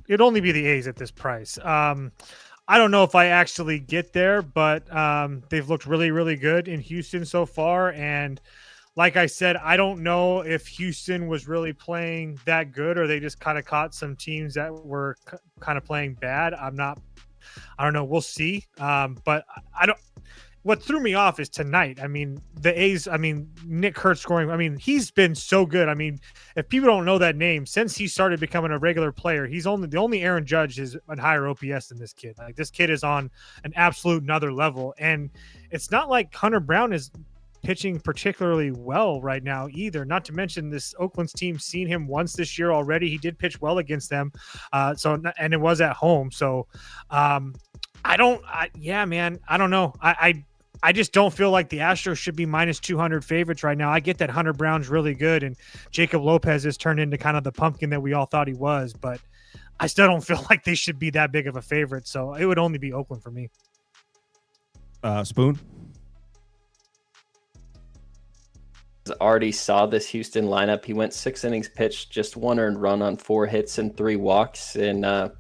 it'd only be the A's at this price. I don't know if I actually get there, but they've looked really, really good in Houston so far. And like I said, I don't know if Houston was really playing that good, or they just kind of caught some teams that were kind of playing bad. I don't know. We'll see. But what threw me off is tonight. I mean, the A's, Nick Kurtz scoring. I mean, he's been so good. I mean, if people don't know that name, since he started becoming a regular player, he's the only Aaron Judge is a higher OPS than this kid. Like, this kid is on an absolute another level. And it's not like Hunter Brown is pitching particularly well right now either. Not to mention, this Oakland's team seen him once this year already. He did pitch well against them. And it was at home. So I don't know. I just don't feel like the Astros should be minus 200 favorites right now. I get that Hunter Brown's really good, and Jacob Lopez has turned into kind of the pumpkin that we all thought he was, but I still don't feel like they should be that big of a favorite. So it would only be Oakland for me. Spoon. Already saw this Houston lineup. He went 6 innings pitched, just 1 earned run on 4 hits and 3 walks. In the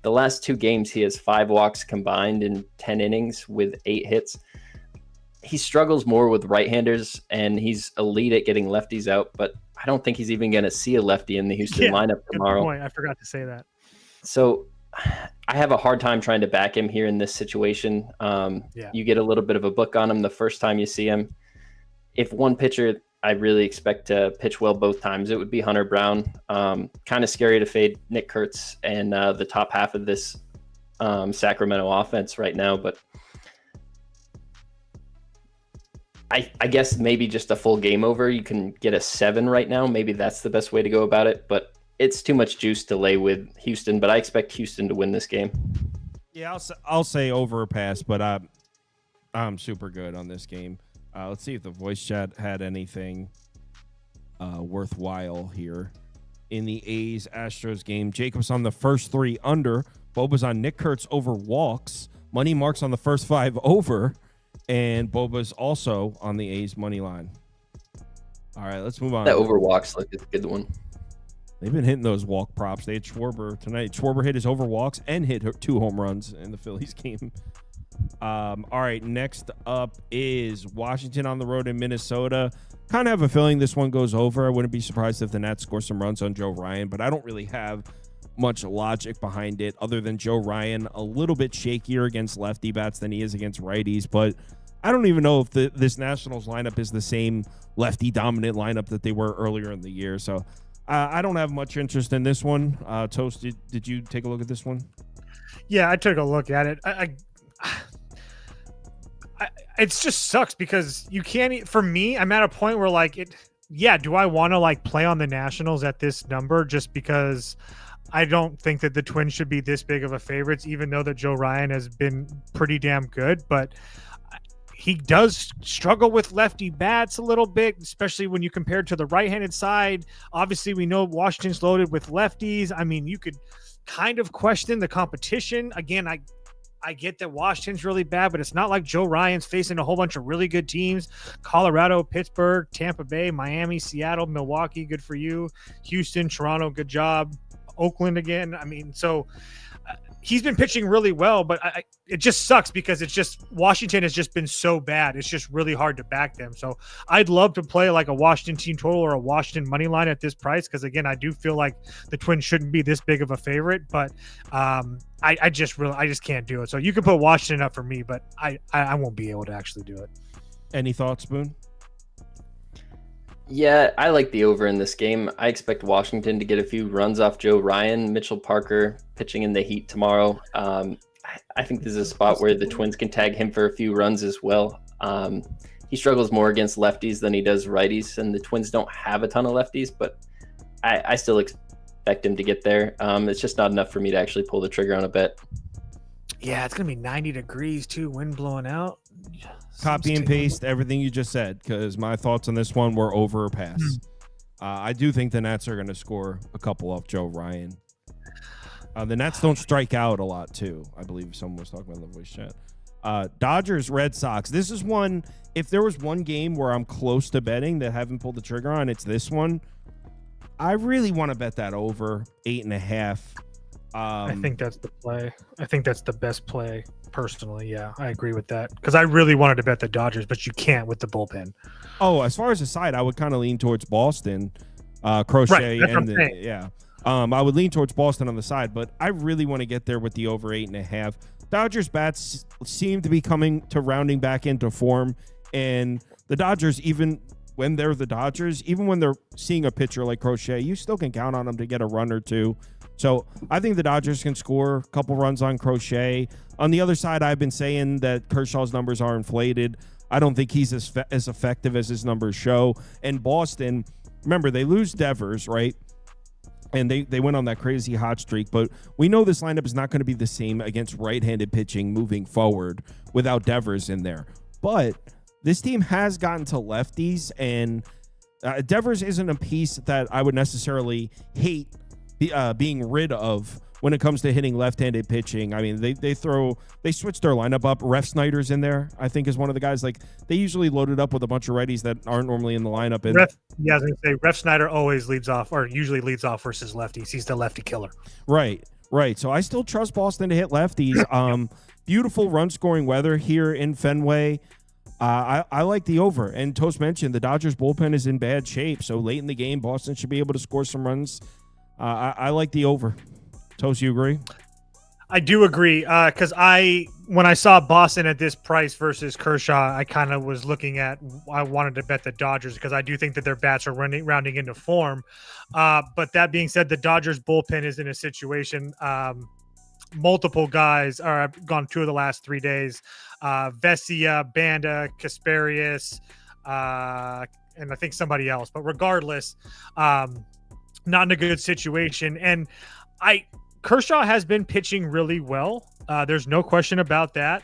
last 2 games, he has 5 walks combined in 10 innings with 8 hits. He struggles more with right-handers, and he's elite at getting lefties out, but I don't think he's even going to see a lefty in the Houston lineup tomorrow. Good point. I forgot to say that. So I have a hard time trying to back him here in this situation. You get a little bit of a book on him the first time you see him. If one pitcher I really expect to pitch well both times, it would be Hunter Brown. Kind of scary to fade Nick Kurtz and the top half of this Sacramento offense right now, but I guess maybe just a full game over. You can get a 7 right now. Maybe that's the best way to go about it, but it's too much juice to lay with Houston, but I expect Houston to win this game. Yeah, I'll say over or pass, but I'm super good on this game. Let's see if the voice chat had anything worthwhile here. In the A's-Astros game, Jacob's on the first 3 under. Boba's on Nick Kurtz over walks. Money Mark's on the first 5 over. And Boba's also on the A's money line. All right, let's move on. That overwalks look is a good one. They've been hitting those walk props. They had Schwarber tonight. Schwarber hit his overwalks and hit 2 home runs in the Phillies game. All right, next up is Washington on the road in Minnesota. Kind of have a feeling this one goes over. I wouldn't be surprised if the Nats score some runs on Joe Ryan, but I don't really have much logic behind it other than Joe Ryan a little bit shakier against lefty bats than he is against righties. But I don't even know if this Nationals lineup is the same lefty dominant lineup that they were earlier in the year. So I don't have much interest in this one. Toast, did you take a look at this one? Yeah, I took a look at it. It just sucks because you can't. For me, I'm at a point where like it. Yeah, do I want to like play on the Nationals at this number just because I don't think that the Twins should be this big of a favorites, even though that Joe Ryan has been pretty damn good, but he does struggle with lefty bats a little bit, especially when you compare to the right-handed side. Obviously, we know Washington's loaded with lefties. I mean, you could kind of question the competition. Again, I get that Washington's really bad, but it's not like Joe Ryan's facing a whole bunch of really good teams. Colorado, Pittsburgh, Tampa Bay, Miami, Seattle, Milwaukee, good for you. Houston, Toronto, good job. Oakland again. I mean, so he's been pitching really well, but it just sucks because it's just Washington has just been so bad. It's just really hard to back them. So I'd love to play like a Washington team total or a Washington money line at this price because, again, I do feel like the Twins shouldn't be this big of a favorite, but I just can't do it. So you can put Washington up for me, but I won't be able to actually do it. Any thoughts, Boone? Yeah, I like the over in this game. I expect Washington to get a few runs off Joe Ryan. Mitchell Parker pitching in the heat tomorrow. I think this is a spot where the Twins can tag him for a few runs as well. He struggles more against lefties than he does righties, and the Twins don't have a ton of lefties, but I still expect him to get there. It's just not enough for me to actually pull the trigger on a bet. Yeah, it's going to be 90 degrees too, wind blowing out. Copy and paste everything you just said because my thoughts on this one were over or pass. I do think the Nats are going to score a couple off Joe Ryan. The Nats don't strike out a lot too. I believe someone was talking about in the voice chat. Dodgers, Red Sox. This is one, if there was one game where I'm close to betting that I haven't pulled the trigger on, it's this one. I really want to bet that over 8.5. I think that's the play. I think that's the best play personally. Yeah, I agree with that because I really wanted to bet the Dodgers, but you can't with the bullpen. Oh, as far as the side, I would kind of lean towards Boston, Crochet, right, and yeah. I would lean towards Boston on the side, but I really want to get there with the over 8.5. Dodgers bats seem to be coming to rounding back into form, and the Dodgers, even when they're the Dodgers, even when they're seeing a pitcher like Crochet, you still can count on them to get a run or two. So I think the Dodgers can score a couple runs on Crochet. On the other side, I've been saying that Kershaw's numbers are inflated. I don't think he's as effective as his numbers show. And Boston, remember, they lose Devers, right? And they went on that crazy hot streak. But we know this lineup is not going to be the same against right-handed pitching moving forward without Devers in there. But this team has gotten to lefties, and Devers isn't a piece that I would necessarily hate being rid of when it comes to hitting left-handed pitching. I mean, they switched their lineup up. Ref Snyder's in there, I think, is one of the guys. Like, they usually loaded up with a bunch of righties that aren't normally in the lineup. And I was going to say, Ref Snyder always leads off, or usually leads off versus lefties. He's the lefty killer. Right. So I still trust Boston to hit lefties. Beautiful run-scoring weather here in Fenway. I like the over. And Toast mentioned the Dodgers bullpen is in bad shape, so late in the game, Boston should be able to score some runs. I like the over. Toast, you agree? I do agree because when I saw Boston at this price versus Kershaw, I kind of was looking at, I wanted to bet the Dodgers because I do think that their bats are rounding into form. But that being said, the Dodgers bullpen is in a situation. Multiple guys are gone 2 of the last 3 days. Vesia, Banda, Kasparius, and I think somebody else. But regardless, not in a good situation. And Kershaw has been pitching really well. There's no question about that.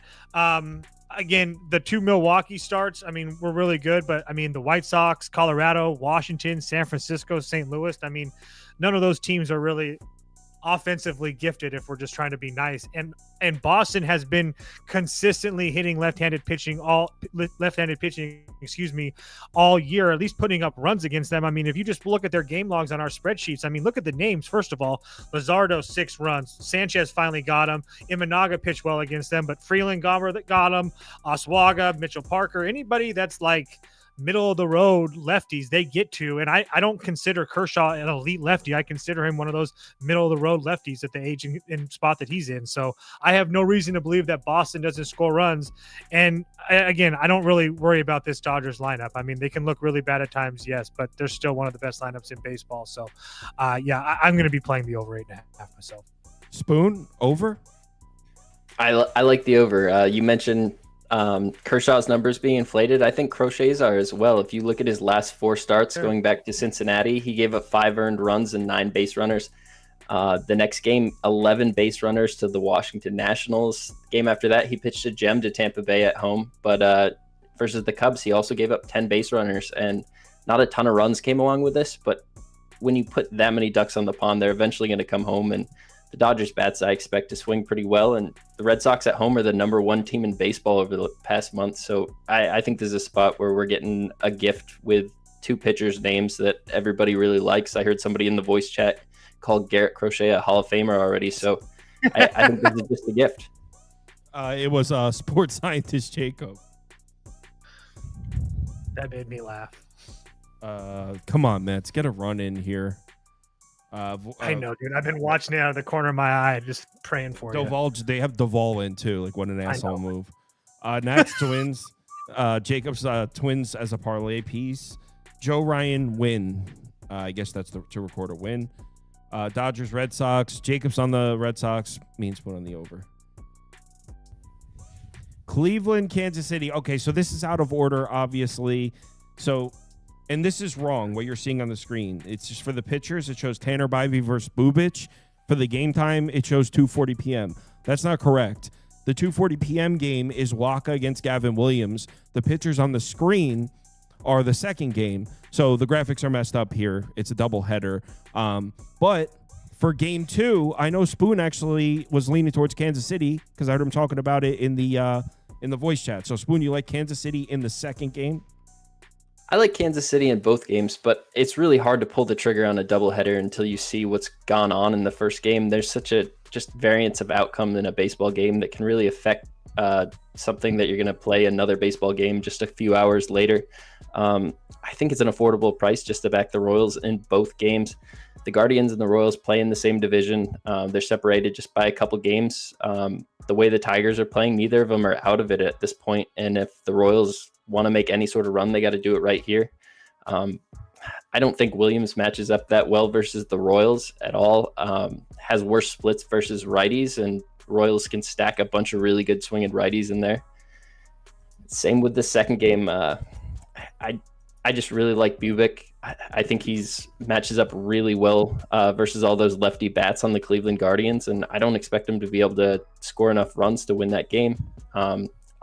Again, the 2 Milwaukee starts, I mean, were really good, but I mean, the White Sox, Colorado, Washington, San Francisco, St. Louis, I mean, none of those teams are really offensively gifted if we're just trying to be nice. And Boston has been consistently hitting left-handed pitching all year, at least putting up runs against them. I mean, if you just look at their game logs on our spreadsheets, I mean, look at the names. First of all, Luzardo 6 runs. Sanchez finally got him. Imanaga pitched well against them, but Freeland that got him. Oswaga, Mitchell Parker, anybody that's like middle of the road lefties they get to. And I don't consider Kershaw an elite lefty. I consider him one of those middle of the road lefties at the age and spot that he's in. So I have no reason to believe that Boston doesn't score runs. And again, I don't really worry about this Dodgers lineup. I mean, they can look really bad at times, yes, but they're still one of the best lineups in baseball. So I'm going to be playing the over 8.5 myself. Spoon over. I like the over. You mentioned Kershaw's numbers being inflated. I think Crochet's are as well. If you look at his last 4 starts going back to Cincinnati, he gave up 5 earned runs and 9 base runners. The next game, 11 base runners to the Washington Nationals. Game after that, he pitched a gem to Tampa Bay at home. But versus the Cubs, he also gave up 10 base runners, and not a ton of runs came along with this. But when you put that many ducks on the pond, they're eventually going to come home. And the Dodgers bats, I expect to swing pretty well. And the Red Sox at home are the #1 team in baseball over the past month. So I think there's a spot where we're getting a gift with 2 pitchers' names that everybody really likes. I heard somebody in the voice chat call Garrett Crochet a Hall of Famer already. So I think this is just a gift. It was sports scientist Jacob. That made me laugh. Come on, Mets, get a run in here. I know, dude. I've been watching it out of the corner of my eye, just praying for you. They have Duvall in too. Like, what an asshole move. Next, Twins. Jacobs Twins as a parlay piece. Joe Ryan win. I guess that's to record a win. Dodgers Red Sox. Jacobs on the Red Sox means put on the over. Cleveland Kansas City. Okay, so this is out of order, obviously. So. And this is wrong, what you're seeing on the screen. It's just for the pitchers. It shows Tanner Bybee versus Bubich. For the game time, it shows 2:40 p.m. That's not correct. The 2:40 p.m. game is Waka against Gavin Williams. The pitchers on the screen are the second game. So the graphics are messed up here. It's a doubleheader. But for game 2, I know Spoon actually was leaning towards Kansas City because I heard him talking about it in the voice chat. So, Spoon, you like Kansas City in the second game? I like Kansas City in both games, but it's really hard to pull the trigger on a doubleheader until you see what's gone on in the first game. There's such a just variance of outcome in a baseball game that can really affect something that you're going to play another baseball game just a few hours later. I think it's an affordable price just to back the Royals in both games. The Guardians and the Royals play in the same division. They're separated just by a couple games. The way the Tigers are playing, neither of them are out of it at this point. And if the Royals want to make any sort of run, they got to do it right here. I don't think Williams matches up that well versus the Royals at all. Has worse splits versus righties, and Royals can stack a bunch of really good swinging righties in there. Same with the second game. I just really like Bubic. I think he's matches up really well versus all those lefty bats on the Cleveland Guardians, and I don't expect him to be able to score enough runs to win that game.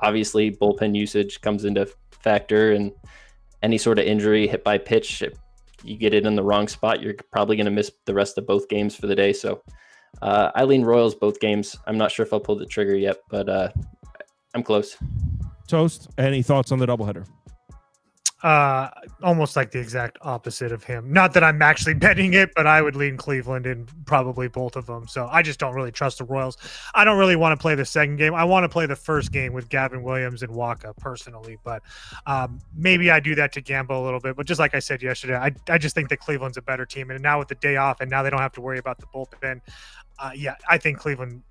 Obviously, bullpen usage comes into factor, and any sort of injury, hit by pitch, if you get it in the wrong spot, you're probably going to miss the rest of both games for the day. So I lean Royals both games. I'm not sure if I'll pull the trigger yet, but I'm close. Toast, any thoughts on the doubleheader? Almost like the exact opposite of him. Not that I'm actually betting it, but I would lean Cleveland in probably both of them. So I just don't really trust the Royals. I don't really want to play the second game. I want to play the first game with Gavin Williams and Waka personally, but maybe I do that to gamble a little bit. But just like I said yesterday, I just think that Cleveland's a better team. And now with the day off, and now they don't have to worry about the bullpen. I think Cleveland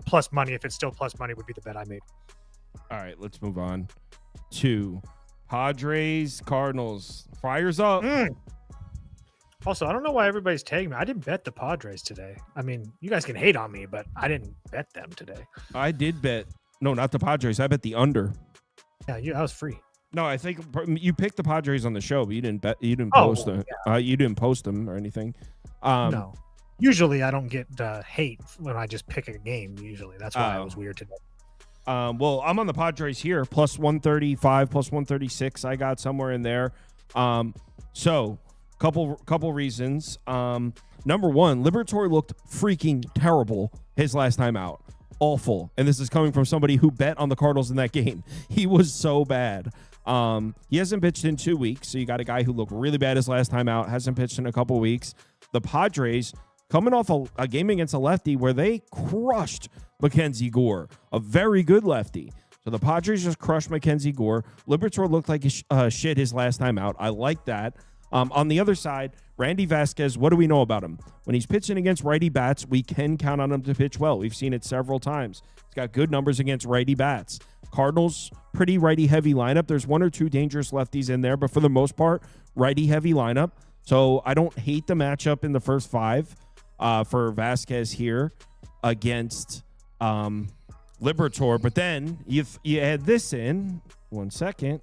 plus money, if it's still plus money, would be the bet I made. All right, let's move on to Padres, Cardinals. Fires up. Also, I don't know why everybody's tagging me. I didn't bet the Padres today. I mean, you guys can hate on me, but I didn't bet them today. I did bet. No, not the Padres. I bet the under. Yeah, I was free. No, I think you picked the Padres on the show, but you didn't bet. You didn't post them. Yeah. You didn't post them or anything. No. Usually, I don't get hate when I just pick a game. Usually, that's why it was weird today. Well, I'm on the Padres here, plus 135, plus 136. I got somewhere in there. So Couple reasons. Number one, Liberatore looked freaking terrible his last time out. Awful. And this is coming from somebody who bet on the Cardinals in that game. He was so bad. He hasn't pitched in 2 weeks, so you got a guy who looked really bad his last time out, hasn't pitched in a couple weeks. The Padres coming off a game against a lefty where they crushed Mackenzie Gore, a very good lefty. So the Padres just crushed Mackenzie Gore. Liberatore looked like shit his last time out. I like that. On the other side, Randy Vasquez, what do we know about him? When he's pitching against righty bats, we can count on him to pitch well. We've seen it several times. He's got good numbers against righty bats. Cardinals, pretty righty-heavy lineup. There's one or two dangerous lefties in there, but for the most part, righty-heavy lineup. So I don't hate the matchup in the first 5 for Vasquez here against Liberatore. But then you add this in. 1 second.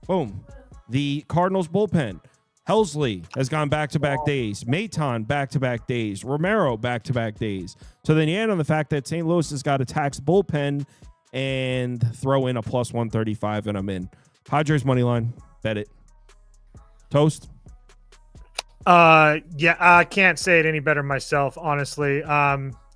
Boom. The Cardinals bullpen. Helsley has gone back-to-back days. Maton back-to-back days. Romero back-to-back days. So then you add on the fact that St. Louis has got a taxed bullpen and throw in a plus 135 and I'm in. Padres money line. Bet it. Toast? Yeah, I can't say it any better myself, honestly.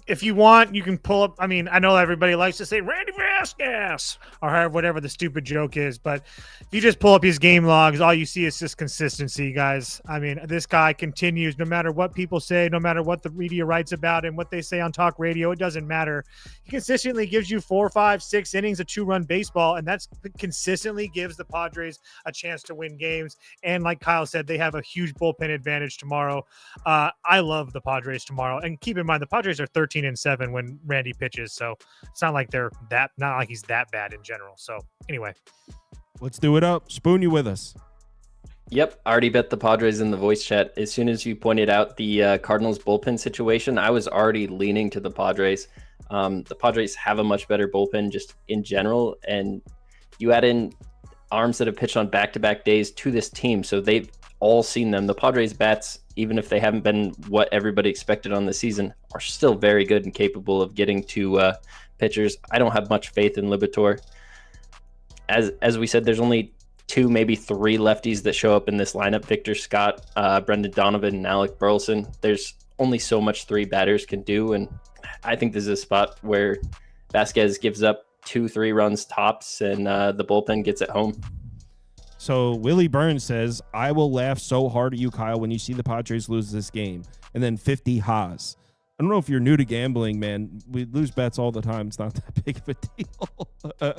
If you want, you can pull up. I mean, I know everybody likes to say Randy Vasquez or whatever the stupid joke is, but if you just pull up his game logs, all you see is just consistency, guys. I mean, this guy continues no matter what people say, no matter what the media writes about him, what they say on talk radio. It doesn't matter. He consistently gives you 4, 5, 6 innings of 2-run baseball, and that's consistently gives the Padres a chance to win games. And like Kyle said, they have a huge bullpen advantage tomorrow. I love the Padres tomorrow, and keep in mind the Padres are 13-7 when Randy pitches, so it's not like he's that bad in general. So anyway, let's do it up. Spoon, you with us? Yep, I already bet the Padres in the voice chat. As soon as you pointed out the Cardinals bullpen situation, I was already leaning to the Padres. The Padres have a much better bullpen just in general, and you add in arms that have pitched on back-to-back days to this team, so they've all seen them. The Padres bats, even if they haven't been what everybody expected on the season, are still very good and capable of getting to pitchers. I don't have much faith in Liberatore. As we said, there's only 2, maybe 3 lefties that show up in this lineup: Victor Scott, Brendan Donovan, and Alec Burleson. There's only so much 3 batters can do, and I think this is a spot where Vasquez gives up 2-3 runs tops, and the bullpen gets it home. So Willie Burns says, I will laugh so hard at you, Kyle, when you see the Padres lose this game. And then 50 Haas. I don't know if you're new to gambling, man. We lose bets all the time. It's not that big of a deal.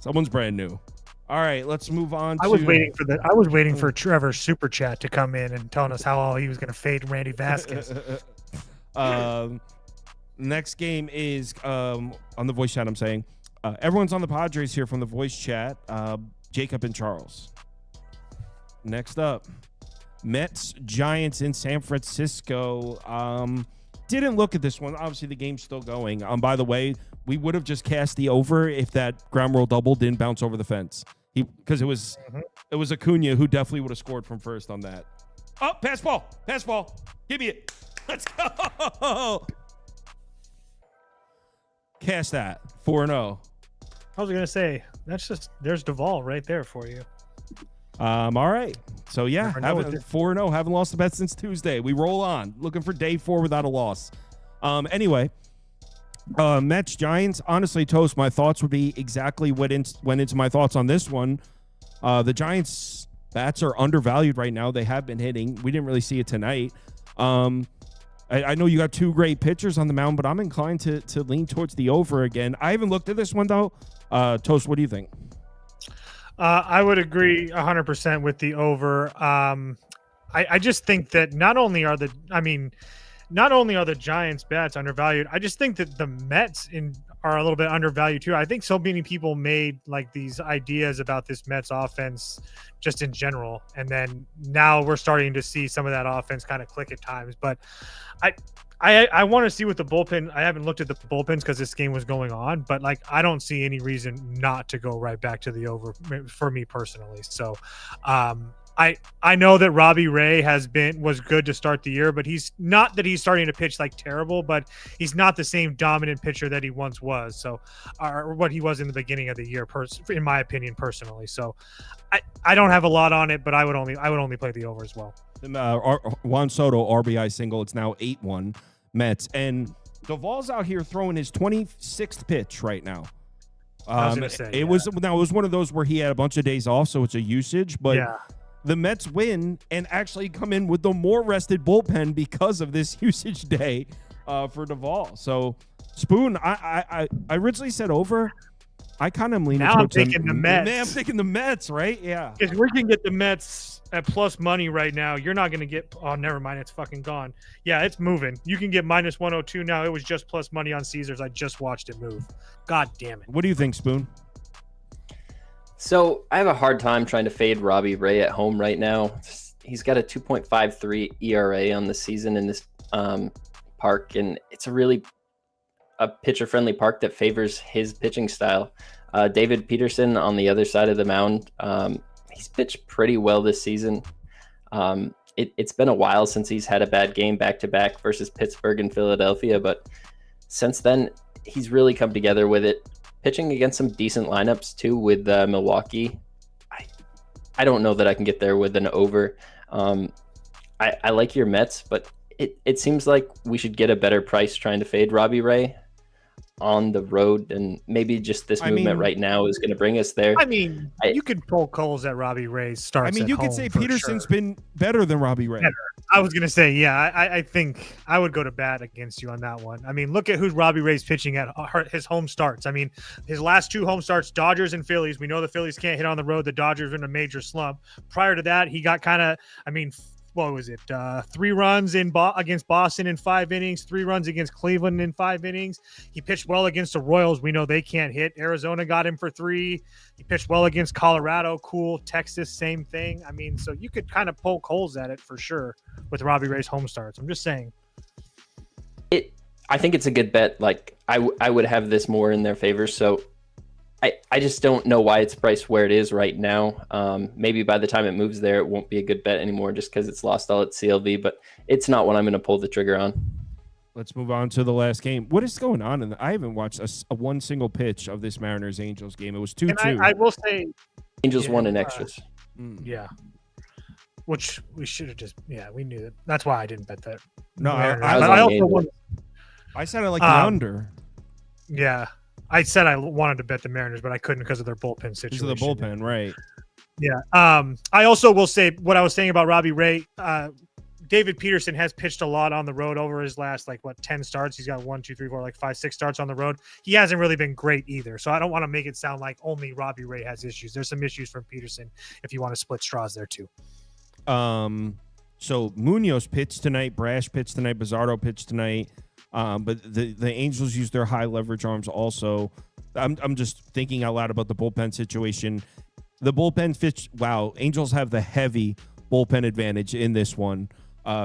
Someone's brand new. All right, let's move on. I was waiting for Trevor's super chat to come in and telling us how he was going to fade Randy Vasquez. Next game is on the voice chat. I'm saying everyone's on the Padres here from the voice chat. Jacob and Charles. Next up, Mets Giants in San Francisco. Didn't look at this one. Obviously, the game's still going. By the way, we would have just cast the over if that ground rule double didn't bounce over the fence. Because it was Acuna who definitely would have scored from first on that. Oh, pass ball. Give me it. Let's go. Cast that 4-0. I was gonna say there's Duvall right there for you. All right. So yeah, 4-0. Haven't lost a bet since Tuesday. We roll on. Looking for day 4 without a loss. Anyway, Mets Giants. Honestly, Toast, my thoughts would be exactly what went into my thoughts on this one. The Giants bats are undervalued right now. They have been hitting. We didn't really see it tonight. I know you got 2 great pitchers on the mound, but I'm inclined to lean towards the over again. I haven't looked at this one though. Toast, what do you think? I would agree 100% with the over. I just think that not only are the Giants bats undervalued, I just think that the Mets are a little bit undervalued too. I think so many people made like these ideas about this Mets offense just in general, and then now we're starting to see some of that offense kind of click at times. But I want to see what the bullpen. I haven't looked at the bullpens because this game was going on, but like I don't see any reason not to go right back to the over for me personally. So I know that Robbie Ray was good to start the year, but he's not that he's starting to pitch like terrible, but he's not the same dominant pitcher that he once was. So, or what he was in the beginning of the year, in my opinion, personally. So, I don't have a lot on it, but I would only play the over as well. Juan Soto RBI single. It's now 8-1 Mets, and Duvall's out here throwing his 26th pitch right now. It was one of those where he had a bunch of days off, so it's a usage, but. Yeah. The Mets win and actually come in with the more rested bullpen because of this usage day for Duvall. So, Spoon, I originally said over. I kind of leaning towards the Mets. Man, I'm thinking the Mets, right? Yeah. If we can get the Mets at plus money right now, you're not going to get – oh, never mind. It's fucking gone. Yeah, it's moving. You can get minus 102 now. It was just plus money on Caesars. I just watched it move. God damn it. What do you think, Spoon? So I have a hard time trying to fade Robbie Ray at home right now. He's got a 2.53 ERA on the season in this park, and it's a pitcher-friendly park that favors his pitching style. David Peterson on the other side of the mound, he's pitched pretty well this season. It's been a while since he's had a bad game back-to-back versus Pittsburgh and Philadelphia, but since then, he's really come together with it. Pitching against some decent lineups too with Milwaukee. I don't know that I can get there with an over. I like your Mets, but it seems like we should get a better price trying to fade Robbie Ray on the road, and maybe just this movement right now is going to bring us there. I mean, you could pull Coles at Robbie Ray's starts. I mean, you could say Peterson's been better than Robbie Ray. I was going to say, yeah, I think I would go to bat against you on that one. I mean, look at who's Robbie Ray's pitching at his home starts. I mean, his last two home starts, Dodgers and Phillies. We know the Phillies can't hit on the road. The Dodgers are in a major slump. Prior to that, he got kind of, what was it? 3 runs against Boston in 5 innings, 3 runs against Cleveland in 5 innings. He pitched well against the Royals. We know they can't hit. Arizona got him for 3. He pitched well against Colorado. Cool. Texas, same thing. I mean, so you could kind of poke holes at it for sure with Robbie Ray's home starts. I'm just saying. I think it's a good bet. Like I would have this more in their favor. So I just don't know why it's priced where it is right now. Maybe by the time it moves there, it won't be a good bet anymore just because it's lost all its CLV, but it's not one I'm going to pull the trigger on. Let's move on to the last game. What is going on? I haven't watched a one single pitch of this Mariners-Angels game. It was 2-2. I will say Angels won in extras. Yeah. Which we should have we knew that. That's why I didn't bet that. No, I said I like the under. Yeah. I said I wanted to bet the Mariners, but I couldn't because of their bullpen situation. Because of the bullpen, right. Yeah. I also will say what I was saying about Robbie Ray. David Peterson has pitched a lot on the road over his last 10 starts. He's got 5, 6 starts on the road. He hasn't really been great either. So I don't want to make it sound like only Robbie Ray has issues. There's some issues from Peterson if you want to split straws there too. So Munoz pitched tonight, Brash pitched tonight, Bizzardo pitched tonight. But the Angels use their high leverage arms also. I'm just thinking out loud about the bullpen situation. The bullpen pitch. Wow, Angels have the heavy bullpen advantage in this one.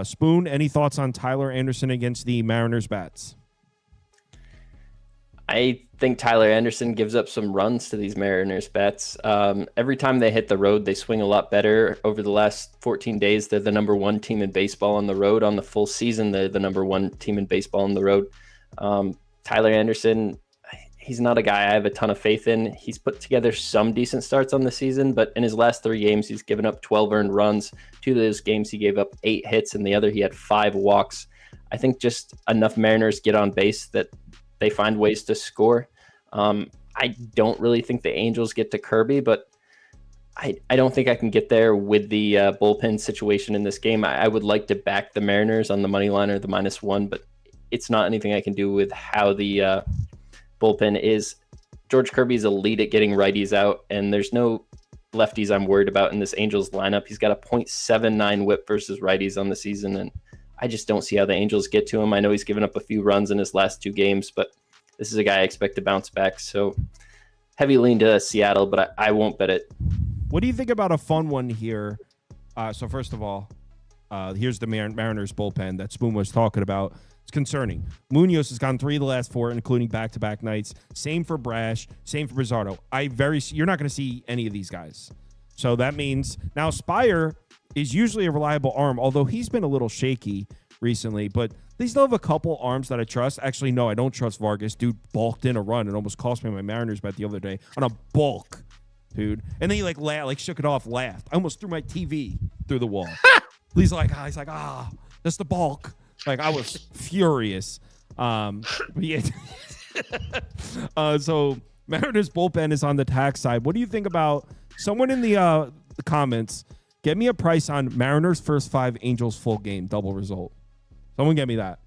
Spoon, any thoughts on Tyler Anderson against the Mariners bats? I think Tyler Anderson gives up some runs to these Mariners bats. Every time they hit the road, they swing a lot better. Over the last 14 days, they're the number 1 team in baseball on the road. On the full season, they're the number 1 team in baseball on the road. Tyler Anderson, he's not a guy I have a ton of faith in. He's put together some decent starts on the season, but in his last 3 games, he's given up 12 earned runs. 2 of those games, he gave up 8 hits, and the other, he had 5 walks. I think just enough Mariners get on base that they find ways to score. I don't really think the Angels get to Kirby, but I don't think I can get there with the bullpen situation in this game. I would like to back the Mariners on the money line or the -1, but it's not anything I can do with how the bullpen is. George Kirby's elite at getting righties out, and there's no lefties I'm worried about in this Angels lineup. He's got a .79 whip versus righties on the season, and I just don't see how the Angels get to him. I know he's given up a few runs in his last 2 games, but this is a guy I expect to bounce back. So heavy lean to Seattle, but I won't bet it. What do you think about a fun one here? So first of all, here's the Mariners bullpen that Spoon was talking about. It's concerning. Munoz has gone 3 of the last 4, including back-to-back nights. Same for Brash. Same for Bizzardo. You're not going to see any of these guys. So that means now Spire is usually a reliable arm, although he's been a little shaky recently, but they still have a couple arms that I trust. Actually, no, I don't trust Vargas. Dude balked in a run. It almost cost me my Mariners bet the other day on a balk, dude. And then he like shook it off, laughed. I almost threw my TV through the wall. he's like, that's the balk. Like, I was furious. But yeah. So Mariners bullpen is on the tax side. What do you think about someone in the comments? Get me a price on Mariners first 5, Angels full game, double result. Someone get me that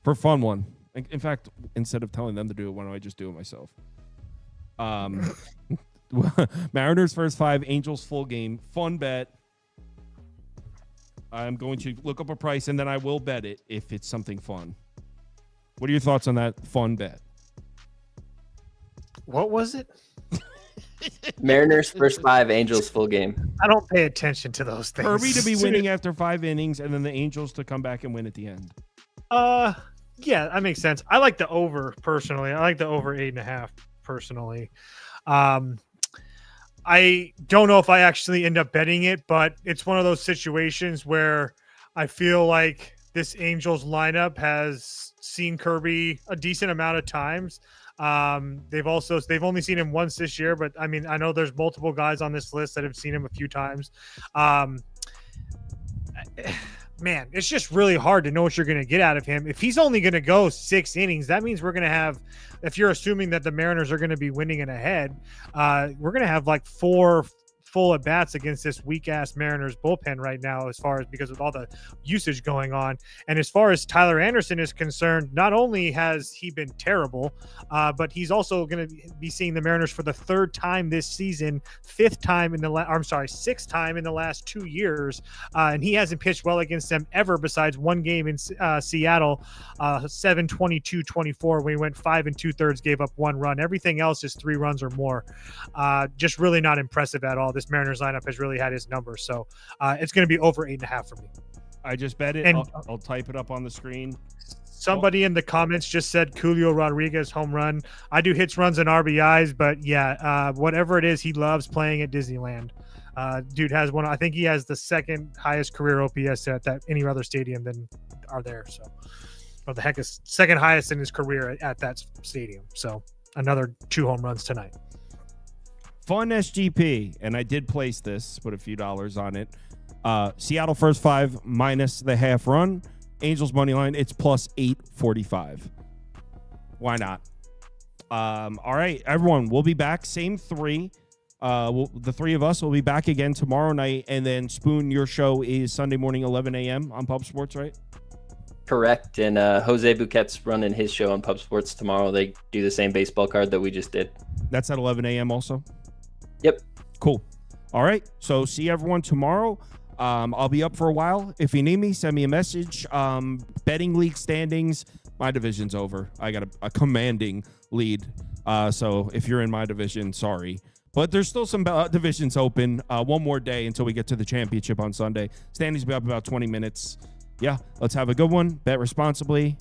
for a fun one. In fact, instead of telling them to do it, why don't I just do it myself? Mariners first 5, Angels full game, fun bet. I'm going to look up a price and then I will bet it if it's something fun. What are your thoughts on that fun bet? What was it? Mariners first 5, Angels full game. I don't pay attention to those things. Kirby to be winning after 5 innings and then the Angels to come back and win at the end. Yeah, that makes sense. I like the over personally. I like the over 8.5 personally. I don't know if I actually end up betting it, but it's one of those situations where I feel like this Angels lineup has seen Kirby a decent amount of times. They've only seen him once this year, but I mean, I know there's multiple guys on this list that have seen him a few times. Man, it's just really hard to know what you're going to get out of him. If he's only going to go 6 innings, that means we're going to have, if you're assuming that the Mariners are going to be winning and ahead, we're going to have like 4 full at bats against this weak ass Mariners bullpen right now, as far as because of all the usage going on. And as far as Tyler Anderson is concerned, not only has he been terrible, but he's also going to be seeing the Mariners for the 3rd time this season, 6th time in the last 2 years. And he hasn't pitched well against them ever besides one game in Seattle, 7-22-24, when he went 5 2/3, gave up 1 run. Everything else is 3 runs or more. Just really not impressive at all. This Mariners lineup has really had his number. So it's going to be over 8.5 for me. I just bet it. And I'll type it up on the screen. Somebody in the comments just said Julio Rodriguez home run. I do hits, runs, and RBIs, but yeah, whatever it is, he loves playing at Disneyland. Dude has one. I think he has the 2nd highest career OPS at any other stadium than are there. So, or the heck is 2nd highest in his career at that stadium. So another 2 home runs tonight. Fun SGP, and I did place this, put a few dollars on it. Seattle first 5 minus the half run. Angels money line, it's plus 845. Why not? All right, everyone, we'll be back. Same 3. The 3 of us will be back again tomorrow night, and then Spoon, your show is Sunday morning, 11 a.m. on Pub Sports, right? Correct. And Jose Buquet's running his show on Pub Sports tomorrow. They do the same baseball card that we just did. That's at 11 a.m. also? Yep. Cool. All right. So see everyone tomorrow. I'll be up for a while. If you need me, send me a message. Betting league standings. My division's over. I got a commanding lead. So if you're in my division, sorry. But there's still some divisions open. One more day until we get to the championship on Sunday. Standings will be up about 20 minutes. Yeah, let's have a good one. Bet responsibly.